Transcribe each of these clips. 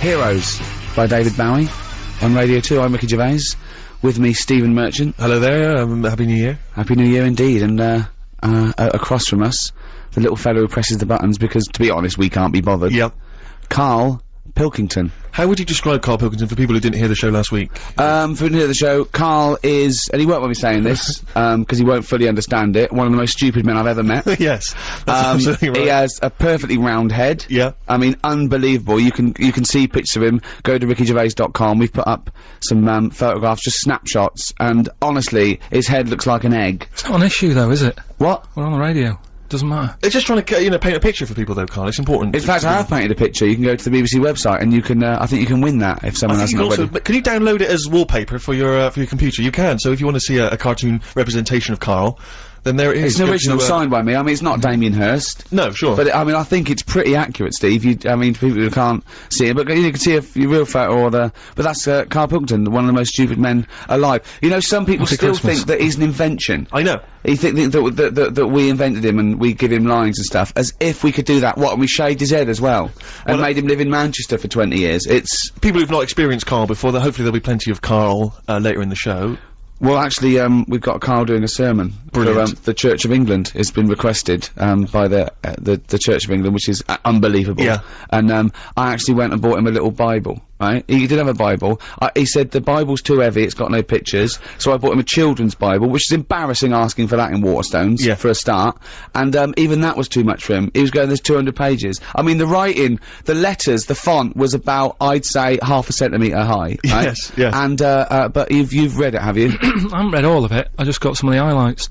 Heroes by David Bowie on Radio 2. I'm Ricky Gervais. With me, Stephen Merchant. Hello there, Happy New Year. Happy New Year indeed, and across from us, the little fellow who presses the buttons because, to be honest, we can't be bothered. Yep. Karl Pilkington. How would you describe Karl Pilkington for people who didn't hear the show last week? For who didn't hear the show, Karl is, and he won't want me saying this, because he won't fully understand it, one of the most stupid men I've ever met. Yes, that's absolutely right. He has a perfectly round head. Yeah. I mean, unbelievable. You can see pictures of him. Go to rickygervais.com. We've put up some photographs, just snapshots, and honestly, his head looks like an egg. It's not an issue though, is it? What? We're on the radio. Doesn't matter. It's just trying to, paint a picture for people though, Karl. It's important. In fact, I have painted a picture. You can go to the BBC website and you can, I think you can win that if someone hasn't already. But can you download it as wallpaper for your computer? You can. So if you want to see a cartoon representation of Karl, then there it is. It's an original signed by me. I mean, it's not Damien Hirst. No, sure. But, I mean, I think it's pretty accurate, Steve. I mean, people who can't see it, but you can see a real photo or but that's, Karl Pilkington, one of the most stupid men alive. You know, some people still think that he's an invention. I know. He think that we invented him and we give him lines and stuff, as if we could do that. What, and we shaved his head as well, and made him live in Manchester for 20 years. It's... People who've not experienced Karl before, hopefully there'll be plenty of Karl, later in the show. Well, actually, we've got Karl doing a sermon. Brilliant. For, the Church of England. It's been requested, by the Church of England, which is unbelievable. Yeah. And, I actually went and bought him a little Bible, right? He did have a Bible. He said the Bible's too heavy, it's got no pictures, so I bought him a children's Bible, which is embarrassing asking for that in Waterstones, yeah, for a start. And, even that was too much for him. He was going, there's 200 pages. I mean, the writing, the letters, the font was about, I'd say, half a centimetre high, right? Yes, yes. And, but you've read it, have you? I haven't read all of it. I just got some of the highlights.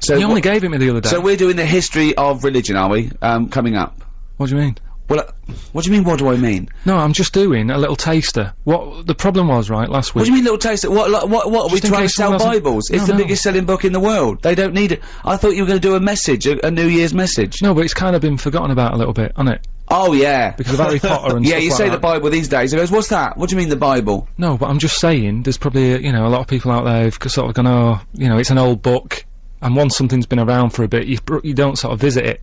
So he only gave it me the other day. So we're doing the history of religion, are we? Coming up. What do you mean? Well, what do you mean, what do I mean? No, I'm just doing a little taster. What the problem was, right, last week... What do you mean, little taster? What are we trying to sell Bibles? It's the biggest selling book in the world. They don't need it. I thought you were going to do a message, a New Year's message. No, but it's kind of been forgotten about a little bit, hasn't it? Oh, yeah. Because of Harry Potter and yeah, stuff you like say that. the Bible these days, it goes, what's that? What do you mean, the Bible? No, but I'm just saying, there's probably, a lot of people out there who've sort of gone, oh, it's an old book, and once something's been around for a bit, you don't sort of visit it.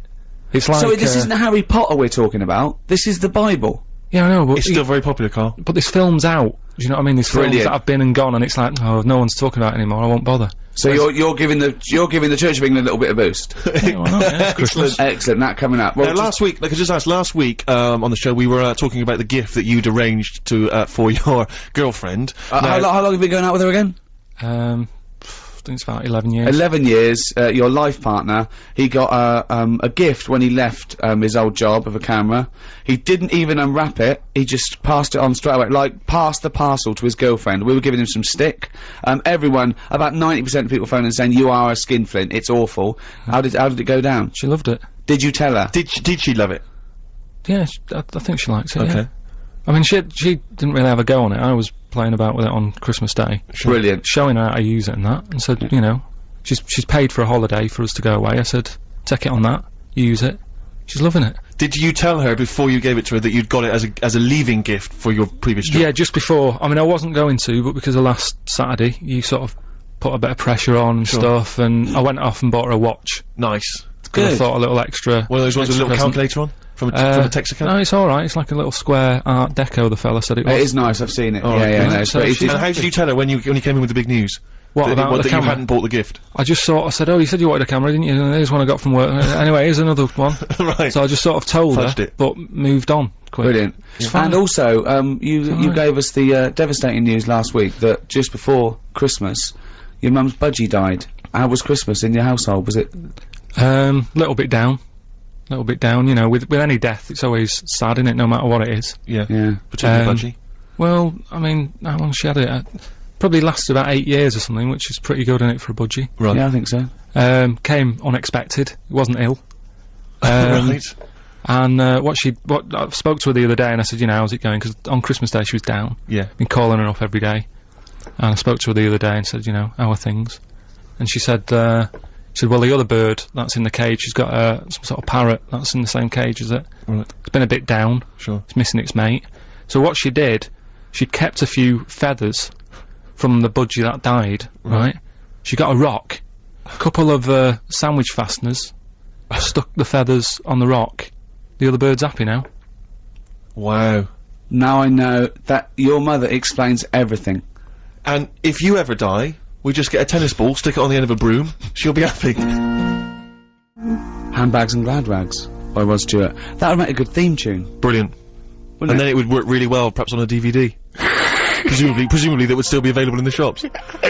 It's like... So this isn't Harry Potter we're talking about, this is the Bible. Yeah, I know, but... It's still very popular, Karl. But this film's out, do you know what I mean? There's films that have been and gone, and it's like, oh, no one's talking about it anymore, I won't bother. So you're giving the Church of England a little bit of boost. Yeah, why not, yeah, Christmas. Excellent, that coming up. Well, now, last week, like I just asked, last week, on the show, we were, talking about the gift that you'd arranged to, for your girlfriend. How long have you been going out with her again? I think it's about 11 years. 11 years, your life partner, he got a gift when he left his old job of a camera. He didn't even unwrap it, he just passed it on straight away, like, passed the parcel to his girlfriend. We were giving him some stick. Everyone, about 90% of people phoning and saying, you are a skinflint, it's awful. How did it go down? She loved it. Did you tell her? Did she love it? Yeah, I think she likes it, okay. Yeah. I mean, she didn't really have a go on it. I was playing about with it on Christmas Day. Sure. Brilliant. Showing her how to use it and that, and said, she's paid for a holiday for us to go away. I said, take it on that, use it. She's loving it. Did you tell her before you gave it to her that you'd got it as a leaving gift for your previous job? Yeah, just before. I mean, I wasn't going to, but because of last Saturday, you sort of put a bit of pressure on and stuff, and I went off and bought her a watch. Nice. Good. I thought a little extra. One of those ones with a little calculator on? From a Texaco? No, it's alright. It's like a little square Art Deco, the fella said it was. It is nice, I've seen it. Oh, yeah, no, so it's and how did you tell her when you came in with the big news? What, about the that camera? you hadn't bought the gift? I just I said, oh, you said you wanted a camera, didn't you? And here's one I got from work. Anyway, here's another one. Right. So I just sort of told her, but moved on quick. Brilliant. And also, you gave us the, devastating news last week that just before Christmas, your mum's budgie died. How was Christmas in your household? Was it? Little bit down. Little bit down, with any death, it's always sad, isn't it, no matter what it is. Yeah. Yeah. Particularly budgie. Well, I mean, how long she had it? Probably lasted about 8 years or something, which is pretty good, isn't it, for a budgie? Right. Yeah, I think so. Came unexpected. It wasn't ill. Right. And, I spoke to her the other day and I said, how's it going? 'Cause on Christmas Day she was down. Yeah. Been calling her up every day. And I spoke to her the other day and said, how are things? And she said, well, the other bird that's in the cage, she's got some sort of parrot that's in the same cage as it. Right. It's been a bit down. Sure. It's missing its mate. So what she did, she kept a few feathers from the budgie that died, right? She got a rock, a couple of sandwich fasteners, stuck the feathers on the rock. The other bird's happy now. Wow. Now I know that your mother explains everything. And if you ever die, we just get a tennis ball, stick it on the end of a broom, she'll be happy. Handbags and glad rags by Rod Stewart. That would make a good theme tune. Brilliant. And then it would work really well, perhaps on a DVD. presumably that would still be available in the shops.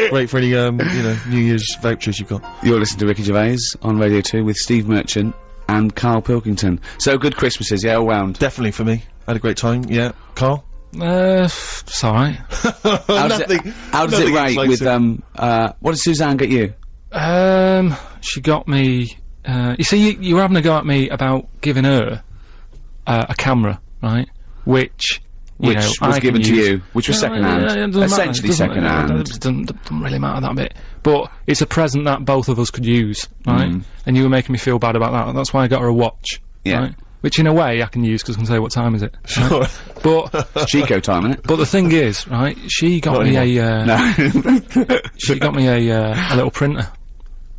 Great for any, you know, New Year's vouchers you've got. You're listening to Ricky Gervais on Radio 2 with Steve Merchant and Karl Pilkington. So good Christmases, yeah, all round. Definitely for me. I had a great time, yeah. Carl? It's alright. How does it rate with, what did Suzanne get you? She got me, you see, you were having a go at me about giving her, a camera, right? Which was given to you, which was second hand. Essentially second hand. It doesn't really matter that bit. But it's a present that both of us could use, right? And you were making me feel bad about that. That's why I got her a watch, right? Which in a way I can use because I can say what time is it. Sure. Right? But it's Chico time, isn't it? But the thing is, right? She got me she got me a little printer.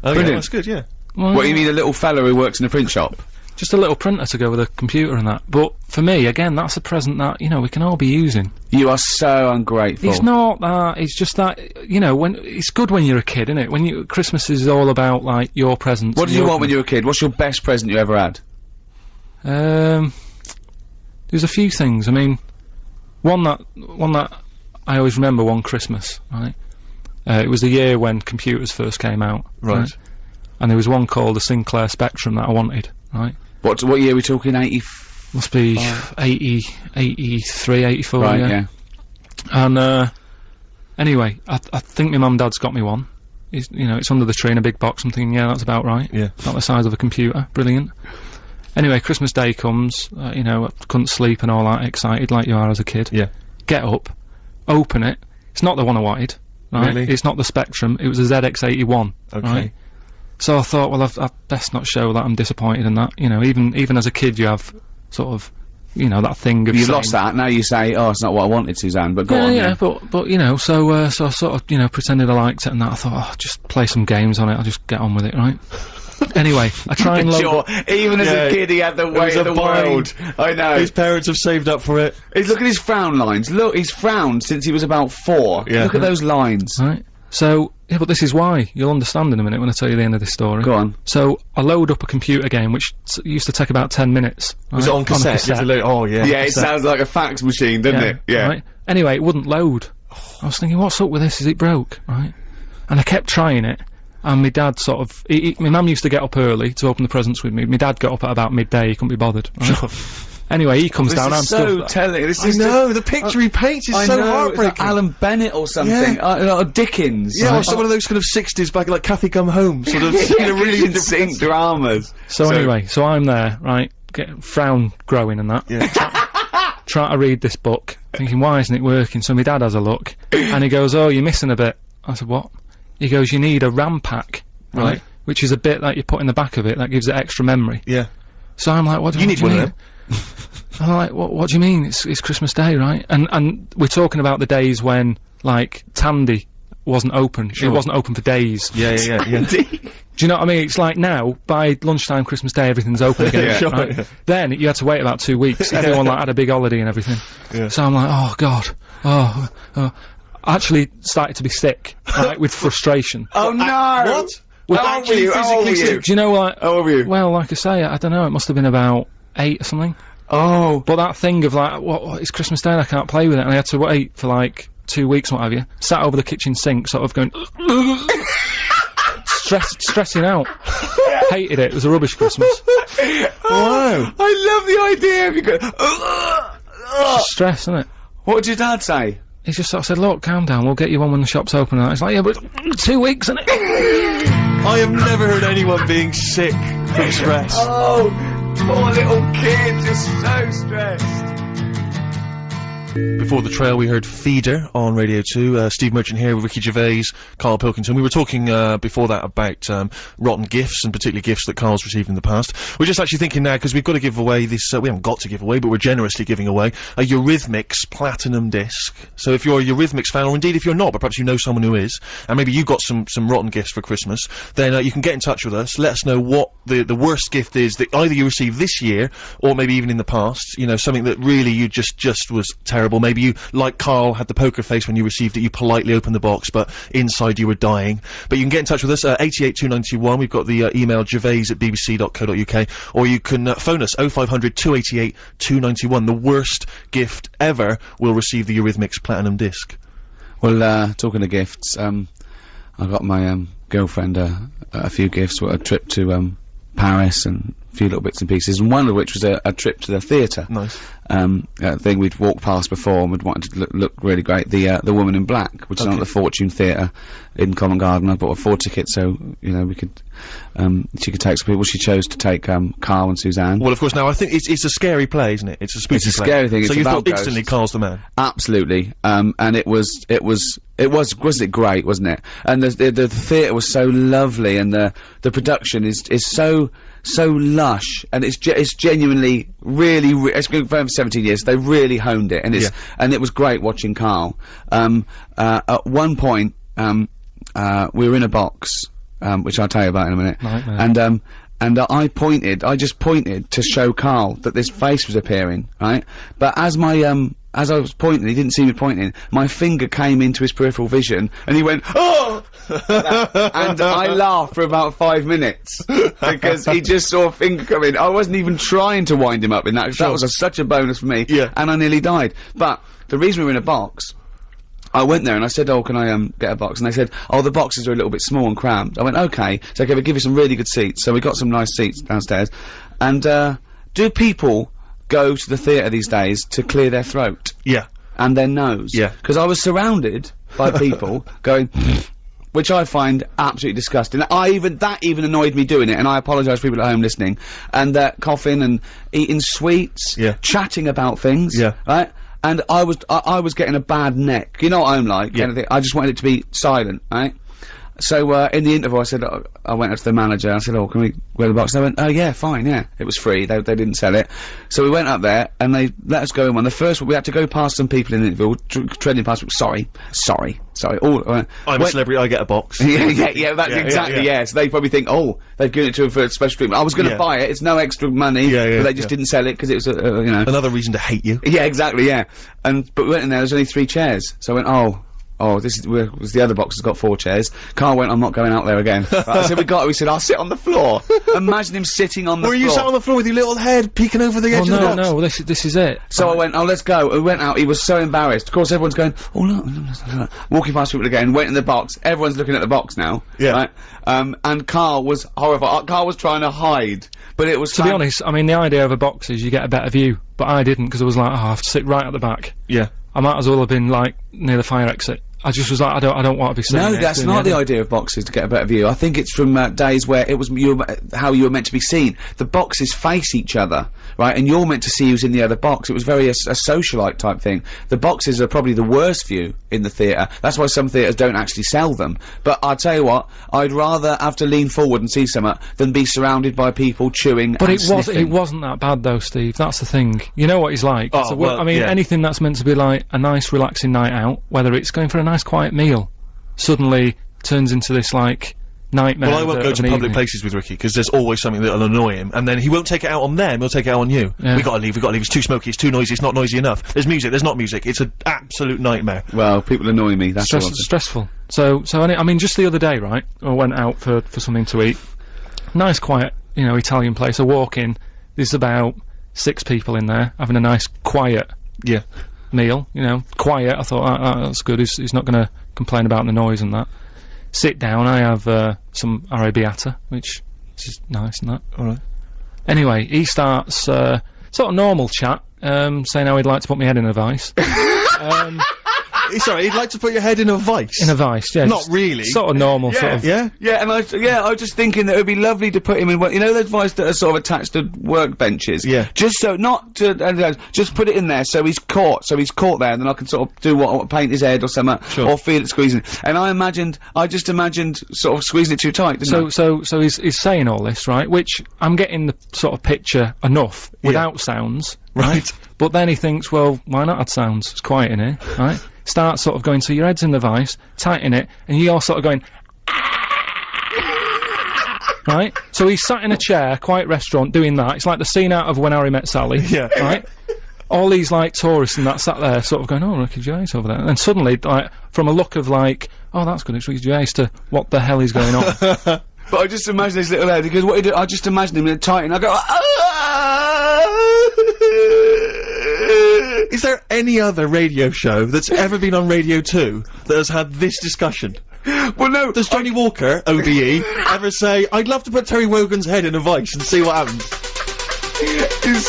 Oh, yeah, that's good, yeah. Well, what, you mean a little fella who works in a print shop? Just a little printer to go with a computer and that. But for me, again, that's a present that, you know, we can all be using. You are so ungrateful. It's not that, it's just that, you know, when, it's good when you're a kid, isn't it? When Christmas is all about, like, your presents. What did you want when you were a kid? What's your best present you ever had? There's a few things. I mean, one that I always remember one Christmas, right? It was the year when computers first came out. Right. And there was one called the Sinclair Spectrum that I wanted, right? What year are we talking? 80? Must be 80, 83, 84, right, yeah. And, anyway, I think my mum and dad's got me one. You know, it's under the tree in a big box. I'm thinking, yeah, that's about right. Yeah. About the size of a computer. Brilliant. Anyway, Christmas Day comes, you know, I couldn't sleep and all that, excited like you are as a kid. Yeah. Get up, open it. It's not the one I wanted, right? Really? It's not the Spectrum, it was a ZX81, Okay. right? So I thought, well, I've best not show that I'm disappointed in that. You know, even as a kid you have sort of, you know, that thing of you lost that, now you say, oh, it's not what I wanted, Suzanne, but go on. Yeah, but, you know, so I sort of, you know, pretended I liked it and that. I thought, oh, just play some games on it, I'll just get on with it, right? Anyway, I try and sure, even as a kid he had the weight of the world. I know. His parents have saved up for it. Look at his frown lines. Look, he's frowned since he was about 4. Yeah. Look at those lines. Right. So, yeah, but this is why. You'll understand in a minute when I tell you the end of this story. Go on. So, I load up a computer game, which used to take about 10 minutes. Right? Was it on cassette? You had to load- oh, yeah. Yeah, it sounds like a fax machine, doesn't it? Yeah. Right? Anyway, it wouldn't load. I was thinking, what's up with this? Is it broke? Right? And I kept trying it. And my dad sort of, my mum used to get up early to open the presents with me. My dad got up at about midday, he couldn't be bothered. Right? Anyway, he comes down and so telling. This is the picture he paints is so heartbreaking. It's like Alan Bennett or something. Yeah. Or Dickens. Yeah, or some of those kind of 60s back, like Kathy Come Home, sort of, you know, really in sync dramas. So anyway, so I'm there, right, frown growing and that. Yeah. Try to read this book, thinking, why isn't it working? So my dad has a look, and he goes, oh, you're missing a bit. I said, what? He goes, you need a RAM pack, right? Which is a bit that you put in the back of it that gives it extra memory. Yeah. So I'm like, what do you need one of them? I'm like, what do you mean? It's Christmas Day, right? And we're talking about the days when, like, Tandy wasn't open. Sure. It wasn't open for days. Yeah. Do you know what I mean? It's like now, by lunchtime Christmas Day, everything's open again. Yeah, sure, right? yeah. Then, you had to wait about 2 weeks. Everyone, like, had a big holiday and everything. Yeah. So I'm like, oh, God. I actually started to be sick, right, with frustration. Oh, no! What? Well, how old were you? How old were you? Do you know, like... How old were you? Well, like I say, I don't know, it must have been about 8 or something. Oh. But that thing of like, what, it's Christmas Day and I can't play with it, and I had to wait for like 2 weeks, what have you. Sat over the kitchen sink, sort of going, stressing out. Hated it. It was a rubbish Christmas. Wow. I love the idea of you going, Stress, isn't it? What did your dad say? He just sort of said, look, calm down, we'll get you one when the shop's open. And it's like, yeah, but 2 weeks, isn't it? I have never heard anyone being sick from stress. Oh, poor little kid, just so stressed. before the trail, we heard Feeder on Radio 2. Steve Merchant here with Ricky Gervais, Karl Pilkington. We were talking before that about rotten gifts, and particularly gifts that Karl's received in the past. We're just actually thinking now, because we've got to give away this, we haven't got to give away, but we're generously giving away a Eurythmics Platinum Disc. So if you're a Eurythmics fan, or indeed if you're not, but perhaps you know someone who is, and maybe you got some rotten gifts for Christmas, then you can get in touch with us, let us know what the worst gift is that either you received this year, or maybe even in the past, you know, something that really you just was terrible. Maybe you, like Karl, had the poker face when you received it, you politely opened the box, but inside you were dying. But you can get in touch with us, 882921, we've got the email gervais@bbc.co.uk, or you can phone us, 0500 288 291. The worst gift ever will receive the Eurythmics Platinum Disc. Well, talking of gifts, I got my girlfriend a few gifts, a trip to Paris and a few little bits and pieces, and one of which was a trip to the theatre. Nice. Thing we'd walked past before and we'd wanted to look really great. The Woman in Black, which is on at the Fortune Theatre in Covent Garden. I bought a 4 ticket so, you know, we could, she could take some people. She chose to take, Karl and Suzanne. Well, of course, now I think it's a scary play, isn't it? It's a spooky play. It's a scary thing. So it's you about thought instantly ghosts. Karl's the man? Absolutely. And wasn't it great, wasn't it? And the theatre was so lovely, and the production is so lush, and it's genuinely really it's been going for 17 years. They really honed it, and and it was great watching Karl. At one point, we were in a box, which I'll tell you about in a minute. Nightmare. And I just pointed to show Karl that this face was appearing, right? But as I was pointing, he didn't see me pointing, my finger came into his peripheral vision, and he went, "Oh!" And I laughed for about 5 minutes, because he just saw a finger come in. I wasn't even trying to wind him up in that, 'cause that was such a bonus for me, and I nearly died. But the reason we were in a box, I went there and I said, "Oh, can I get a box?" And they said, "Oh, the boxes are a little bit small and cramped." I went, "Okay." So they give you some really good seats. So we got some nice seats downstairs. And do people go to the theatre these days to clear their throat? Yeah. And their nose? Yeah. Because I was surrounded by people going, which I find absolutely disgusting. That even annoyed me doing it, and I apologise to people at home listening. And coughing and eating sweets, chatting about things, right? And I was getting a bad neck. You know what I'm like? Anything. I just wanted it to be silent, right? So, in the interval, I said, I went up to the manager, I said, "Oh, can we wear the box?" And they went, "Oh, yeah, fine, yeah." It was free, they didn't sell it. So we went up there, and they let us go in one. The first one, we had to go past some people in the interval, treading past, sorry. I'm a celebrity, I get a box. yeah, that's exactly, so they probably think, oh, they've given it to him for a special treatment. I was gonna buy it, it's no extra money, but they just didn't sell it, because it was, you know. Another reason to hate you. Yeah, exactly, yeah. But we went in there's only 3 chairs. So I went, this was the other box has got 4 chairs. Karl went, "I'm not going out there again." Right, so we said, "I'll sit on the floor." Imagine him sitting on the floor. Were you sat on the floor with your little head peeking over the edge of the box? No, this is it. So I went, "Oh, let's go." We went out, he was so embarrassed. Of course, everyone's going, "Oh, look." Walking past people again, went in the box. Everyone's looking at the box now. Right? And Karl was horrified. Karl was trying to hide, but it was to be honest, I mean, the idea of a box is you get a better view, but I didn't, because I was like, I have to sit right at the back. Yeah. I might as well have been, like, near the fire exit. I just was like, I don't want to be sitting No, that's not the idea of boxes, to get a better view. I think it's from days where it was how you were meant to be seen. The boxes face each other, right? And you're meant to see who's in the other box. It was very a socialite type thing. The boxes are probably the worst view in the theatre. That's why some theatres don't actually sell them. But I'll tell you what, I'd rather have to lean forward and see something than be surrounded by people chewing But and sniffing. it wasn't that bad though, Steve. That's the thing. You know what he's like. Oh, well, I mean, anything that's meant to be like a nice relaxing night out, whether it's going for a nice quiet meal, suddenly turns into this, like, nightmare. Well, I won't go to public places with Ricky, because there's always something that'll annoy him, and then he won't take it out on them, he'll take it out on you. We gotta leave, it's too smoky, it's too noisy, it's not noisy enough. There's music, there's not music, it's an absolute nightmare. Well, people annoy me, that's stressful. So I mean, just the other day, right, I went out for something to eat. Nice, quiet, you know, Italian place. I walk in, there's about 6 people in there, having a nice, quiet meal, you know, quiet. I thought, that's good, he's not gonna complain about the noise and that. Sit down, I have some arrabbiata, which is nice and that. Alright. Anyway, he starts sort of normal chat, saying how he'd like to put my head in a vice. Sorry, you'd like to put your head in a vice? In a vice, yeah. Not really. Sort of normal, sort of. Yeah? Yeah, and I was just thinking that it would be lovely to put him in one, you know those vice that are sort of attached to workbenches? Yeah. Just so, not to, just put it in there so he's caught there, and then I can sort of do what, paint his head or something, Sure. or feel it squeezing. And I just imagined sort of squeezing it too tight, didn't I? So he's saying all this, right? Which, I'm getting the sort of picture enough without sounds. Right. But then he thinks, well, why not add sounds? It's quiet in here, right? Start sort of going, so your head's in the vice, tighten it, and you're sort of going, right? So he's sat in a chair, quiet restaurant, doing that. It's like the scene out of When Harry Met Sally. Yeah. Right? All these, like, tourists and that sat there sort of going, oh, Ricky Gervais over there. And suddenly, like, from a look of like, oh, that's good, it's Ricky Gervais, to what the hell is going on? But I just imagine his little head, because what he did, I just imagine him in a tight, and I go, Is there any other radio show that's ever been on Radio 2 that has had this discussion? well, no, Does Johnny Walker, OBE, ever say, I'd love to put Terry Wogan's head in a vice and see what happens?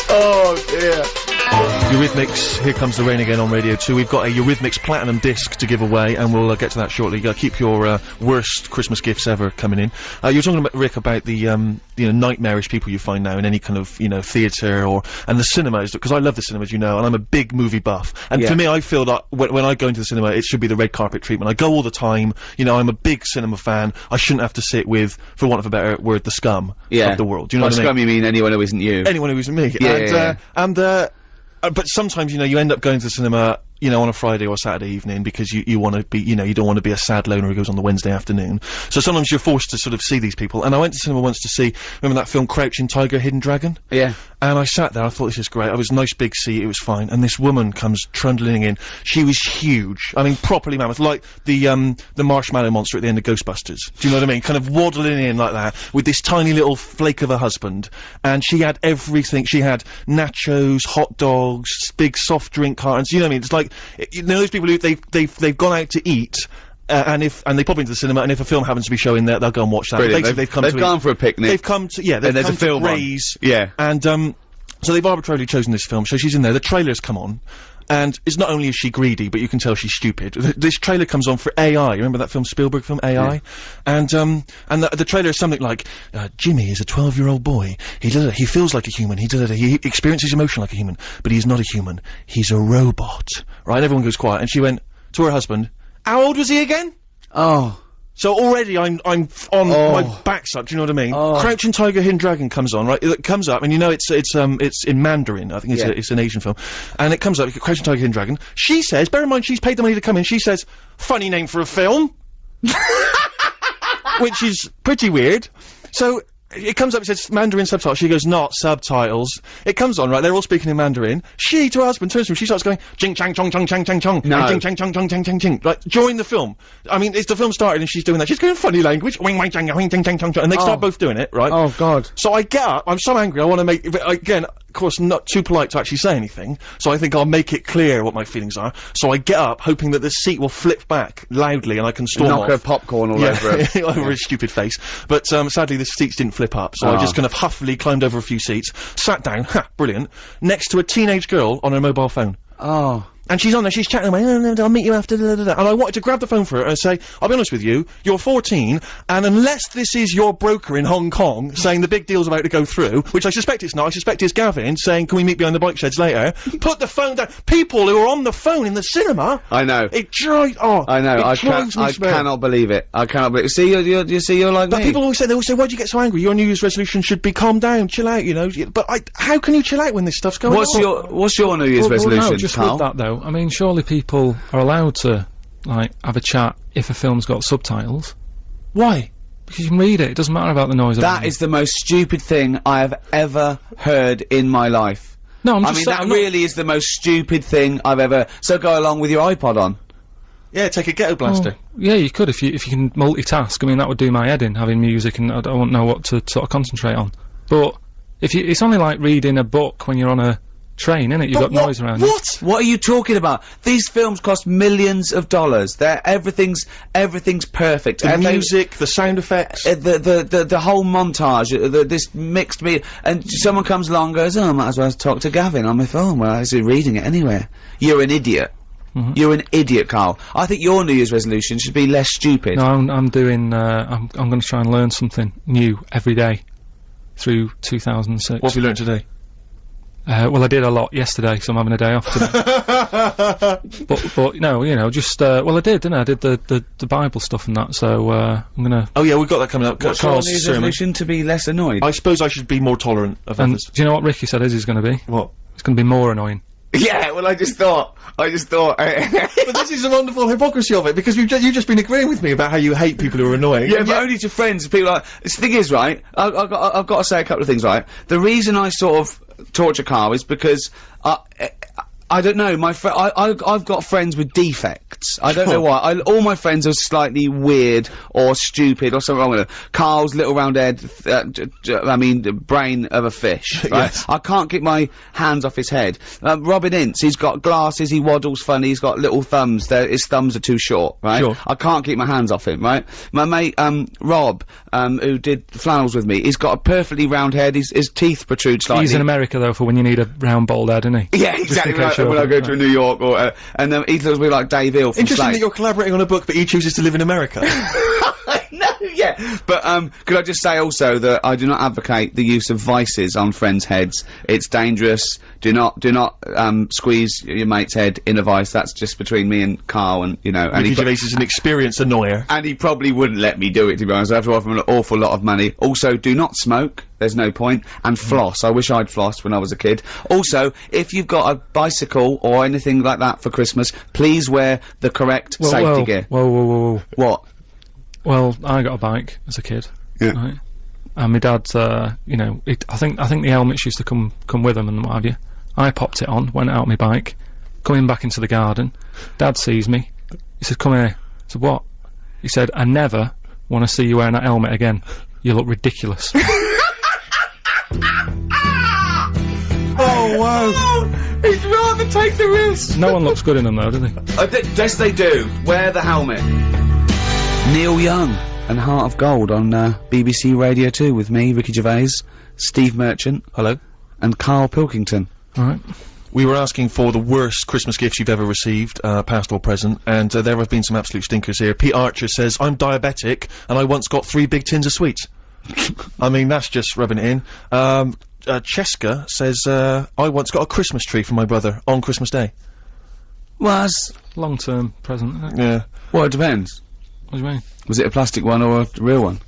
oh dear. Eurythmics, Here Comes the Rain Again on Radio 2. We've got a Eurythmics Platinum disc to give away, and we'll get to that shortly. You gotta keep your worst Christmas gifts ever coming in. You're talking about, Rick, about the, you know, nightmarish people you find now in any kind of, you know, theatre and the cinemas, because I love the cinemas, you know, and I'm a big movie buff. And for me, I feel that when I go into the cinema, it should be the red carpet treatment. I go all the time, you know, I'm a big cinema fan. I shouldn't have to sit with, for want of a better word, the scum of the world. Do you know what I mean? By scum you mean anyone who isn't you? Anyone who isn't me. But sometimes, you know, you end up going to the cinema, you know, on a Friday or Saturday evening because you want to be, you know, you don't want to be a sad loner who goes on the Wednesday afternoon. So sometimes you're forced to sort of see these people. And I went to cinema once to see, remember that film Crouching Tiger, Hidden Dragon? Yeah. And I sat there, I thought, this is great. I was a nice big seat, it was fine. And this woman comes trundling in. She was huge. I mean, properly mammoth, like the marshmallow monster at the end of Ghostbusters. Do you know what I mean? Kind of waddling in like that, with this tiny little flake of a husband. And she had everything. She had nachos, hot dogs, big soft drink cartons. You know what I mean? It's like, you know, those people who they've gone out to eat. And they pop into the cinema, and if a film happens to be showing there, they'll go and watch that. Brilliant. Basically, they've gone for a picnic. They've come to, yeah, they've there's come a film to on. raise. Yeah. And, so they've arbitrarily chosen this film, so she's in there, the trailer's come on, and it's not only is she greedy, but you can tell she's stupid. This trailer comes on for AI, remember that film, Spielberg film, AI? Yeah. And the trailer is something like, Jimmy is a 12-year-old boy, he feels like a human, he experiences emotion like a human, but he's not a human, he's a robot. Right, and everyone goes quiet, and she went to her husband, how old was he again? Oh. So already I'm on my backside, do you know what I mean? Crouching Tiger, Hidden Dragon comes on, right? It comes up, and you know it's in Mandarin, I think it's an Asian film. And it comes up, Crouching Tiger, Hidden Dragon. She says, bear in mind she's paid the money to come in, she says, funny name for a film. Which is pretty weird. So, it comes up, it says Mandarin subtitles, she goes, not subtitles. It comes on, right, they're all speaking in Mandarin. She, to her husband, turns to him, she starts going, jing chang chong chong chang chang chong, no. Jing chang chong chong chang chang ching. Like, during the film. I mean, it's the film started and she's doing that. She's going funny language, wing wang chang wing chang chang chong chong, and they start both doing it, right? Oh, God. So I get up, I'm so angry, I want to make, but again, of course, not too polite to actually say anything, so I think I'll make it clear what my feelings are. So I get up, hoping that the seat will flip back loudly and I can storm off. Knock her popcorn all over her. Over his stupid face. But, sadly the seats didn't flip up, so I just kind of huffily climbed over a few seats, sat down, brilliant, next to a teenage girl on her mobile phone. Oh. And she's on there, she's chatting away, I'll meet you after, and I wanted to grab the phone for her and say, I'll be honest with you, you're 14, and unless this is your broker in Hong Kong saying the big deal's about to go through, which I suspect it's not, I suspect it's Gavin saying, can we meet behind the bike sheds later? Put the phone down. People who are on the phone in the cinema. I know. It drives, I know, I cannot believe it. I cannot believe it. See, you're like me. But people always say, why'd you get so angry? Your New Year's resolution should be calm down, chill out, you know. But how can you chill out when this stuff's going on? What's your New Year's resolution, no, just Karl? with that though, I mean, surely people are allowed to, like, have a chat if a film's got subtitles. Why? Because you can read it, it doesn't matter about the noise. That is the most stupid thing I have ever heard in my life. No, I mean, that really is the most stupid thing I've ever... So go along with your iPod on. Yeah, take a ghetto blaster. Well, yeah, you could if you can multitask. I mean, that would do my head in, having music, and I wouldn't know what to sort of concentrate on. But it's only like reading a book when you're on a train, innit? You've got noise around you. What are you talking about? These films cost millions of dollars. Everything's perfect. The music, the sound effects, the whole montage, this mixed and someone comes along and goes, oh, I might as well talk to Gavin on my phone. Well, I was reading it anyway. You're an idiot. You're an idiot, Karl. I think your New Year's resolution should be less stupid. No, I'm doing, I'm gonna try and learn something new every day through 2006. What have you learnt today? Well, I did a lot yesterday, so I'm having a day off today. but no, you know, just well, I did, didn't I? I did the Bible stuff and that. So I'm gonna. Oh yeah, we've got that coming up. What's your Carl's New Year's sermon. resolution? To be less annoyed. I suppose I should be more tolerant of And others. do you know what Ricky said his is going to be? What? It's going to be more annoying. Yeah, well, I just thought. But this is the wonderful hypocrisy of it, because you've just been agreeing with me about how you hate people who are annoying. Yeah, but only to friends. People like. The thing is, right. I've got to say a couple of things, right. The reason I sort of torture Karl is because I don't know. I've got friends with defects. I don't know why. All my friends are slightly weird or stupid or something wrong with them. Karl's little round head. Brain of a fish. Right? Yes. I can't get my hands off his head. Robin Ince. He's got glasses. He waddles funny. He's got little thumbs. His thumbs are too short. Right. Sure. I can't keep my hands off him. Right. My mate Rob, who did flannels with me. He's got a perfectly round head. His teeth protrude slightly. He's in America though for when you need a round bald head, isn't he? Yeah, exactly. When I go to New York, or and he tells me like Dave Hill from Interesting Slate. that you're collaborating on a book, but he chooses to live in America. No, yeah. But could I just say also that I do not advocate the use of vices on friends' heads. It's dangerous. Do not squeeze your mate's head in a vice. That's just between me and Karl, and you know. And Ricky Gervais is an experienced annoyer. And he probably wouldn't let me do it, to be honest. I have to offer him an awful lot of money. Also, do not smoke. There's no point. And floss. I wish I'd flossed when I was a kid. Also, if you've got a bicycle or anything like that for Christmas, please wear the correct safety gear. Whoa. What? Well, I got a bike as a kid. Yeah. Right? And my dad, you know, I think the helmets used to come with them and what have you. I popped it on, went out on my bike, coming back into the garden. Dad sees me. He said, "Come here." I said, "What?" He said, "I never want to see you wearing that helmet again. You look ridiculous." Oh, wow. He'd rather take the risk. No one looks good in them though, do they? Yes, they do. Wear the helmet. Neil Young and Heart of Gold on BBC Radio 2 with me, Ricky Gervais, Steve Merchant, hello, and Karl Pilkington. Alright. We were asking for the worst Christmas gifts you've ever received, past or present, and there have been some absolute stinkers here. Pete Archer says, "I'm diabetic, and I once got 3 big tins of sweets." I mean, that's just rubbing it in. Cheska says, "I once got a Christmas tree from my brother on Christmas Day." Well, that's Long-term present, isn't it? Yeah. well, it depends. What do you mean? Was it a plastic one or a real one?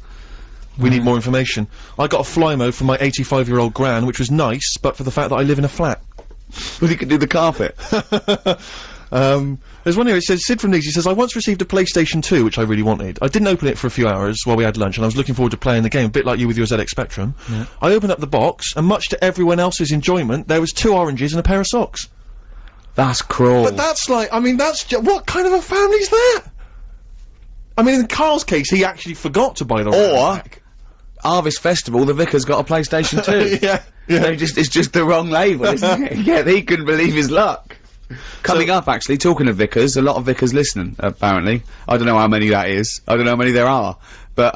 We need more information. I got a Flymo from my 85-year-old gran, which was nice, but for the fact that I live in a flat. Well, you could do the carpet. There's one here, it says, Sid from Leeds, he says, "I once received a PlayStation 2, which I really wanted. I didn't open it for a few hours while we had lunch, and I was looking forward to playing the game, a bit like you with your ZX Spectrum. Yeah. I opened up the box, and much to everyone else's enjoyment, there was 2 oranges and a pair of socks." That's cruel. But that's like, I mean, that's what kind of a family's that? I mean, in Karl's case, he actually forgot to buy the Or, Harvest Festival, the vicar's got a PlayStation 2. yeah. It's just the wrong label, isn't it? Yeah, he couldn't believe his luck. Coming up, actually, talking of vicars, a lot of vicars listening, apparently. I don't know how many that is. I don't know how many there are. But,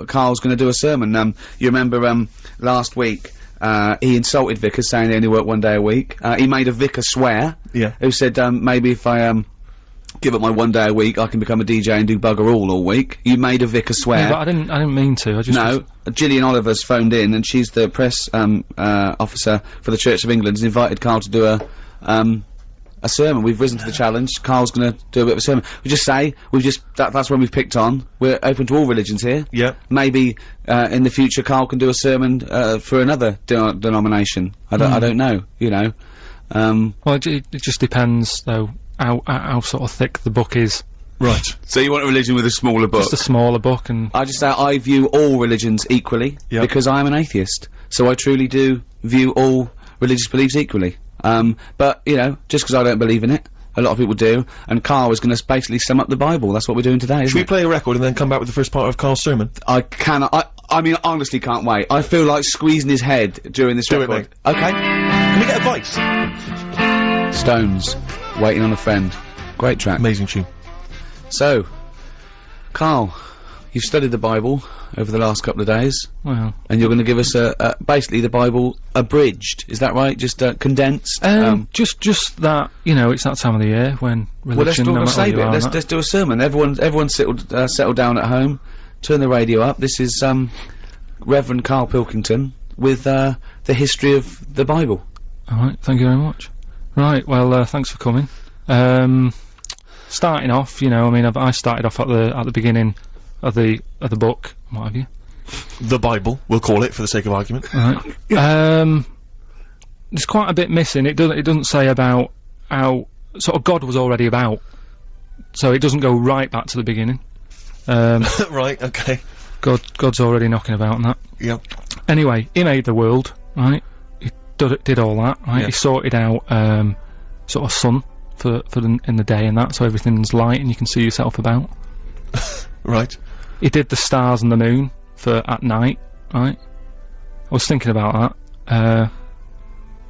Karl's gonna do a sermon. You remember, last week, he insulted vicars, saying they only work 1 day a week. He made a vicar swear. Yeah. Who said, maybe if I, give up my 1 day a week, I can become a DJ and do bugger all week. You made a vicar swear. Yeah, but I didn't mean to. I just No, Gillian Oliver's phoned in, and she's the press officer for the Church of England. Has invited Karl to do a sermon. We've risen to the challenge. Karl's going to do a bit of a sermon. We just say that's when we've picked on. We're open to all religions here. Yeah. Maybe in the future, Karl can do a sermon for another denomination. I don't know. You know. Well, it just depends though how sort of thick the book is. Right. So you want a religion with a smaller book? Just a smaller book, and I just say I view all religions equally because I am an atheist. So I truly do view all religious beliefs equally. But you know, just because I don't believe in it, a lot of people do. And Karl is going to basically sum up the Bible. That's what we're doing today. Should we play a record and then come back with the first part of Karl's sermon? I cannot. I mean, honestly, can't wait. I feel like squeezing his head during this record. mate. Okay. Can we get advice? Stones, Waiting on a Friend. Great track. Amazing tune. So, Karl, you've studied the Bible over the last couple of days, Well, and you're going to give us basically the Bible abridged. Is that right? Just condensed. just that, you know, it's that time of the year when Well, let's religion, no matter save who you it. are, Let's do a sermon. Everyone settle down at home. Turn the radio up. This is Reverend Karl Pilkington with the history of the Bible. Alright, thank you very much. Right, well, thanks for coming. Starting off, you know, I mean, I started off at the beginning of the book, what have you. The Bible, we'll call it for the sake of argument. Right. There's quite a bit missing. It doesn't say about how sort of God was already about, so it doesn't go right back to the beginning. Right, okay. God's already knocking about and that. Yep. Anyway, he made the world, right? He did all that, right? Yeah. He sorted out sort of sun for in the day and that, so everything's light and you can see yourself about. Right. He did the stars and the moon for at night, right? I was thinking about that.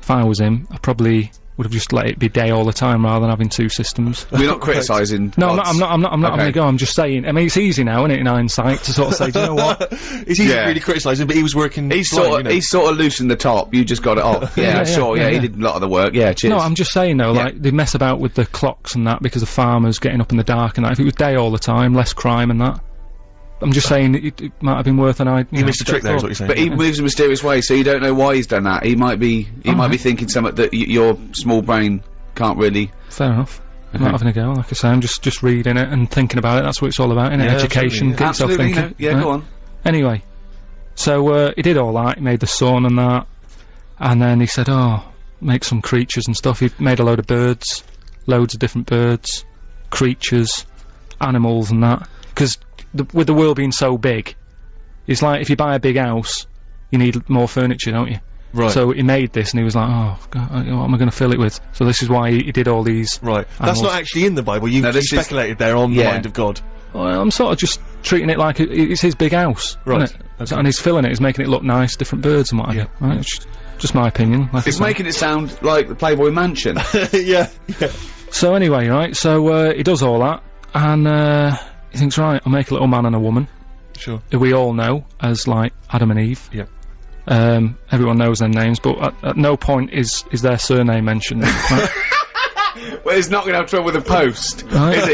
If I was him, I probably would have just let it be day all the time rather than having two systems. We're not criticising. No, gods. I'm not Okay. having a go. I'm just saying. I mean, it's easy now, isn't it, in hindsight, to sort of say, do you know what? It's easy Yeah. really criticising, but he was working. He's fine, sort you know. he's sort of loosened the top. You just got it off. Yeah, Yeah, sure. yeah, Yeah, yeah. he did a lot of the work. Yeah, cheers. No, I'm just saying though, Yeah. like, they mess about with the clocks and that because of farmers getting up in the dark and that. If it was day all the time, less crime and that. I'm just saying it might have been worth an idea. He missed a trick there, is what you're saying. But he moves in mysterious ways, so you don't know why he's done that. He might be thinking something that your small brain can't really. Fair enough. I'm Okay. not having a go, like I say, I'm just reading it and thinking about it. That's what it's all about, innit? Yeah, Education, absolutely. get yourself Absolutely. thinking. Yeah, right? go on. Anyway, so he did all that. He made the sun and that, and then he said, "Oh, make some creatures and stuff." He made a load of birds, loads of different birds, creatures, animals, and that. Because with the world being so big, it's like if you buy a big house, you need more furniture, don't you? Right. So he made this, and he was like, "Oh, God, what am I going to fill it with?" So this is why he did all these. Right. That's animals. not actually in the Bible. You No, this is- speculated there on the Yeah. mind of God. Well, I'm sort of just treating it like it's his big house, Right, isn't it? okay. So, and he's filling it, he's making it look nice, different birds and what have you. Right? It's just my opinion. Like I It's say. making it sound like the Playboy Mansion. Yeah. Yeah. So anyway, right, so he does all that, and he thinks, right, I'll make a little man and a woman, Sure. who we all know as, like, Adam and Eve. Yeah. Everyone knows their names, but at no point is their surname mentioned. Right? Well, he's not going to have trouble with the post, Right. is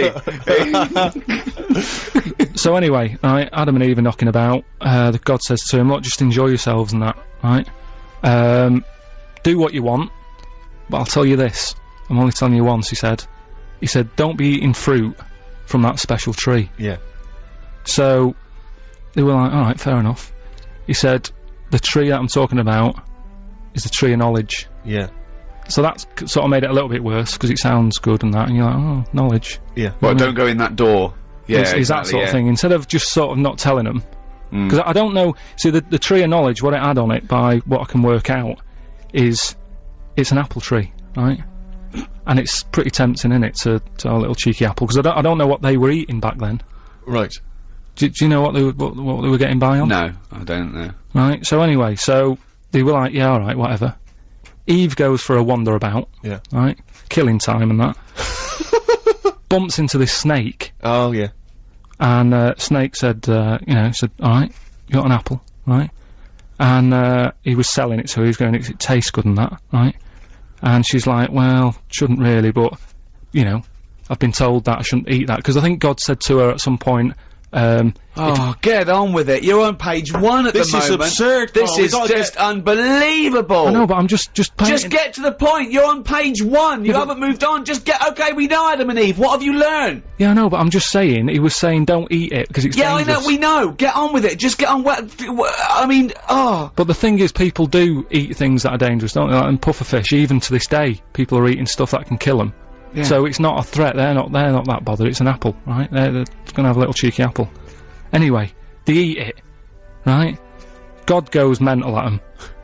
he? So anyway, right, Adam and Eve are knocking about, God says to him, look, just enjoy yourselves and that, right? Do what you want, but I'll tell you this, I'm only telling you once, he said, don't be eating fruit from that special tree. Yeah. So, they were like, alright, fair enough. He said, the tree that I'm talking about is the tree of knowledge. Yeah. So that's sort of made it a little bit worse, because it sounds good and that, and you're like, oh, knowledge. Yeah. Well, don't go in that door. Yeah, Is that exactly, sort of yeah. thing, instead of just sort of not telling them. Because I don't know, see the tree of knowledge, what it had on it by what I can work out is, it's an apple tree, right? And it's pretty tempting, innit, to have a little cheeky apple, because I don't know what they were eating back then. Right. Do you know what they were getting by on? No, I don't know. Right, so anyway, so they were like, yeah, alright, whatever. Eve goes for a wander about, Yeah. right? Killing time and that. Bumps into this snake, Oh, yeah. and Snake said, alright, you got an apple, right? And he was selling it, so he was going, it tastes good and that, right? And she's like, well, shouldn't really, but, you know, I've been told that I shouldn't eat that, because I think God said to her at some point, Oh, get on with it. You're on page 1 at This the is moment. absurd, This Carl. We is gotta just unbelievable. I know, but I'm just Just painting- get to the point. You're on page 1. You Yeah, but- haven't moved on. Just get. Okay, we know Adam and Eve. What have you learned? Yeah, I know, but I'm just saying, he was saying don't eat it, because it's Yeah, dangerous. I know. We know. Get on with it. Just get on. I mean, oh. But the thing is, people do eat things that are dangerous, don't they? Like, and pufferfish, even to this day, people are eating stuff that can kill them. Yeah. So it's not a threat, they're not that bothered, it's an apple, right? They're gonna have a little cheeky apple. Anyway, they eat it, right? God goes mental at them.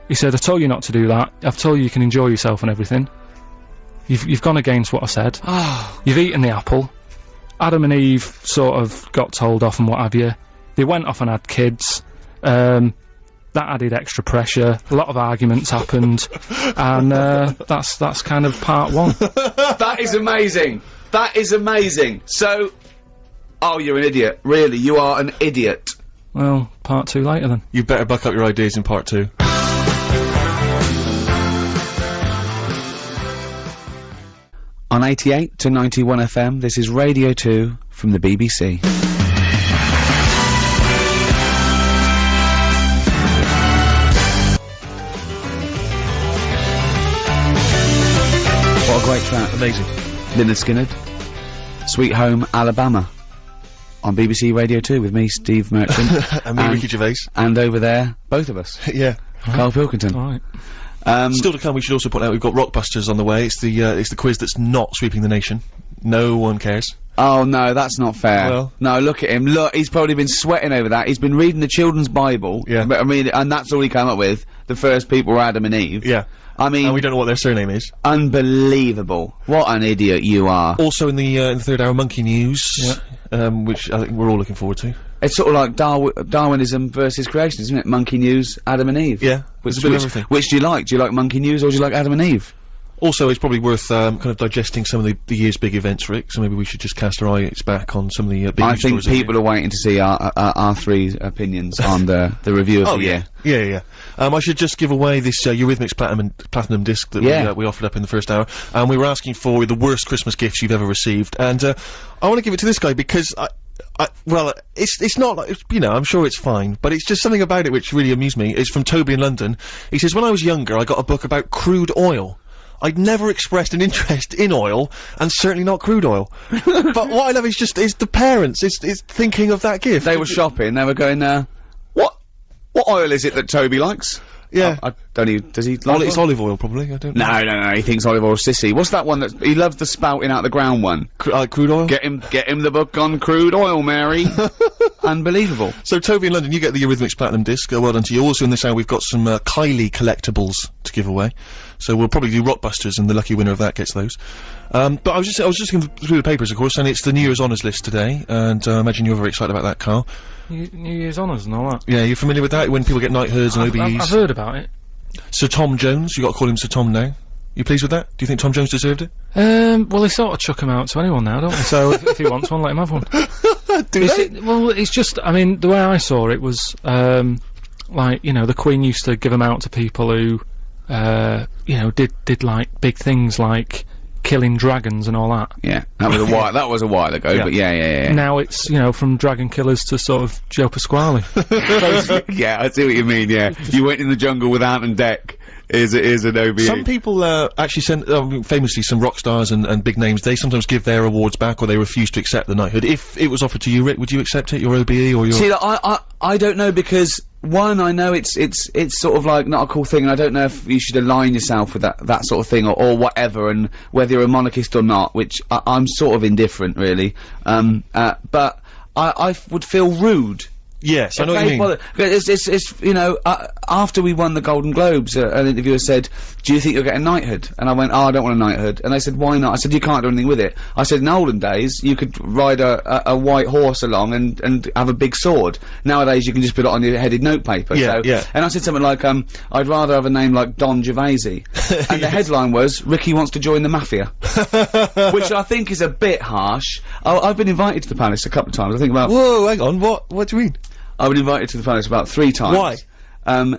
He said, I told you not to do that, I've told you you can enjoy yourself and everything. You've gone against what I said. Oh. You've eaten the apple. Adam and Eve sort of got told off and what have you. They went off and had kids. That added extra pressure. A lot of arguments happened, and that's kind of part 1. That is amazing. That is amazing. So, Oh, you're an idiot. Really, you are an idiot. Well, part 2 later then. You better buck up your ideas in part 2. On 88 to 91 FM, this is Radio 2 from the BBC. What a great track. Amazing. Lynyrd Skynyrd, Sweet Home Alabama. On BBC Radio 2 with me, Steve Merchant. And me, Ricky Gervais. And over there, both of us. Yeah. Karl Pilkington. Alright. Still to come, we should also point out we've got Rockbusters on the way. It's the quiz that's not sweeping the nation. No one cares. Oh no, that's not fair. Well. No, look at him. Look, he's probably been sweating over that. He's been reading the children's Bible. Yeah. But, I mean, and that's all he came up with. The first people were Adam and Eve. Yeah. I mean, And we don't know what their surname is. unbelievable. What an idiot you are. Also in the third hour, Monkey News. Which I think we're all looking forward to. It's sort of like Darwinism versus creation, isn't it? Monkey News, Adam and Eve. Yeah. Which, It's a bit of everything. which do you like? Do you like Monkey News or do you like Adam and Eve? Also, it's probably worth kind of digesting some of the year's big events, Rick. So maybe we should just cast our eyes back on some of the big I news think stories of the people year. are waiting to see our three opinions on the review of the year. Yeah. I should just give away this Eurythmics platinum disc that we offered up in the first hour. And we were asking for the worst Christmas gifts you've ever received. And I want to give it to this guy because well, it's not like, you know, I'm sure it's fine, but it's just something about it which really amused me. It's from Toby in London. He says, when I was younger, I got a book about crude oil. I'd never expressed an interest in oil, and certainly not crude oil. But what I love is the parents, is thinking of that gift. They were shopping, they were going, what oil is it that Toby likes? Yeah. I don't even, does he like It's olive oil, probably, I don't know. No, he thinks olive oil's sissy. What's that one he loves the spouting out the ground one? Crude oil? Get him the book on crude oil, Mary. Unbelievable. So, Toby in London, you get the Eurythmics Platinum disc. Well done to you. Also in this hour, we've got some Kylie collectibles to give away. So we'll probably do Rockbusters, and the lucky winner of that gets those. But I was just looking through the papers, of course, and it's the New Year's honours list today, and I imagine you're very excited about that, Karl. New Year's honours and all that. Yeah, you're familiar with that, when people get knighthoods and OBEs? I've heard about it. Sir Tom Jones, you got to call him Sir Tom now. You pleased with that? Do you think Tom Jones deserved it? Well, they sort of chuck him out to anyone now, don't they? So if he wants one, let him have one. Well, it's just, I mean, the way I saw it was, like, you know, the Queen used to give them out to people who, you know, did like big things like killing dragons and all that. Yeah, that was a while ago, but yeah. Now it's, you know, from dragon killers to sort of Joe Pasquale. Yeah, I see what you mean, yeah. You went in the jungle with Ant and Dec. Is an OBE. Some people actually send, famously, some rock stars and big names, they sometimes give their awards back, or they refuse to accept the knighthood. If it was offered to you, Rick, would you accept it, your OBE, or your... See, I don't know, because, one, I know it's sort of like not a cool thing, and I don't know if you should align yourself with that sort of thing, or whatever, and whether you're a monarchist or not, which I'm sort of indifferent, really. But I would feel rude. Yes, I know what you mean. It's you know, after we won the Golden Globes, an interviewer said, do you think you'll get a knighthood? And I went, oh, I don't want a knighthood. And they said, why not? I said, you can't do anything with it. I said, in olden days, you could ride a white horse along and have a big sword. Nowadays, you can just put it on your headed notepaper. Yeah, so, yeah. And I said something like, I'd rather have a name like Don Gervais. And the headline was, Ricky wants to join the mafia. Which I think is a bit harsh. I've been invited to the palace a couple of times. I think about... Whoa, hang on, what do you mean? I've been invited to the palace about 3 times. Why?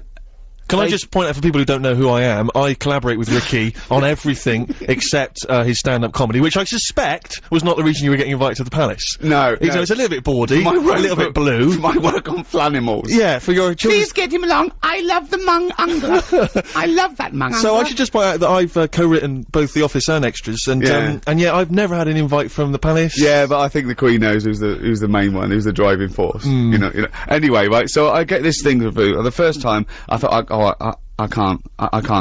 Can I just point out for people who don't know who I am, I collaborate with Ricky on everything except his stand-up comedy, which I suspect was not the reason you were getting invited to the palace. No. It's a little bit bawdy, a little bit blue. For my work on Flanimals. Yeah, for your children. Please get him along. I love the Mung Unga. I love that Mung Unga. So I should just point out that I've co-written both The Office and Extras, and yeah, I've never had an invite from the palace. Yeah, but I think the Queen knows who's the main one, who's the driving force. You know. Anyway, right, so I get this thing through. The first time, I thought, I can't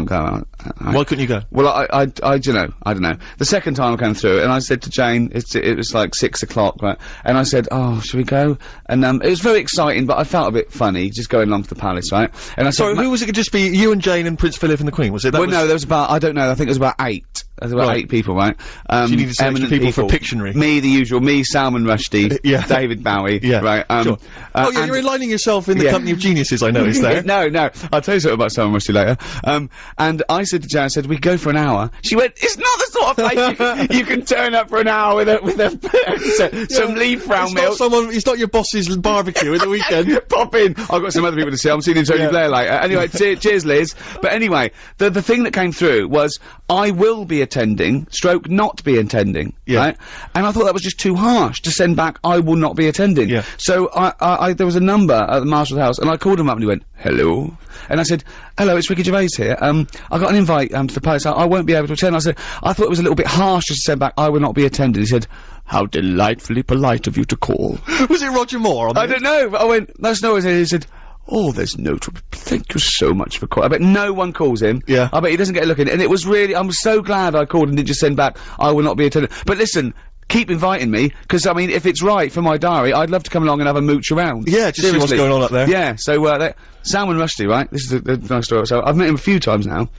go out. Why couldn't you go? Well, I don't know. The second time I came through, and I said to Jane, it was like 6 o'clock, right? And I said, oh, should we go? And, it was very exciting, but I felt a bit funny, just going along to the palace, right? And I said, Sorry, who was it? Could just be you and Jane and Prince Philip and the Queen, was it? No, there was about, I don't know, I think it was about 8. There's about 8 people, right? You needed some extra eminent people for Pictionary. Me, the usual. Me, Salman Rushdie. Yeah. David Bowie. Yeah. Right. Sure. Oh yeah, you're aligning yourself in the company of geniuses. I noticed there. No. I'll tell you something about Salman Rushdie later. And I said to Jan, I said, we go for an hour. She went, it's not the sort of place you can turn up for an hour with some leaf round milk. It's not your boss's barbecue at the weekend. Pop in. I've got some other people to see. I'm seeing Tony Blair later. Anyway, cheers, Liz. But anyway, the thing that came through was, I will be attending, stroke not be attending, right? And I thought that was just too harsh to send back, I will not be attending. Yeah. So there was a number at the Marshal's house, and I called him up and he went, hello? And I said, hello, it's Ricky Gervais here. I got an invite, to the place. I won't be able to attend. I said, I thought it was a little bit harsh just to send back, I will not be attending. He said, how delightfully polite of you to call. Was it Roger Moore? I don't know, but I went, that's no, he said, oh, there's no trouble. Thank you so much for calling. I bet no one calls him. Yeah. I bet he doesn't get a look in. And it was really, I'm so glad I called and didn't just send back, I will not be attending. But listen, keep inviting me, because, I mean, if it's right for my diary, I'd love to come along and have a mooch around. Yeah, just see what's going on up there. Yeah, so, Salman Rushdie, right? This is the nice story. So, I've met him a few times now.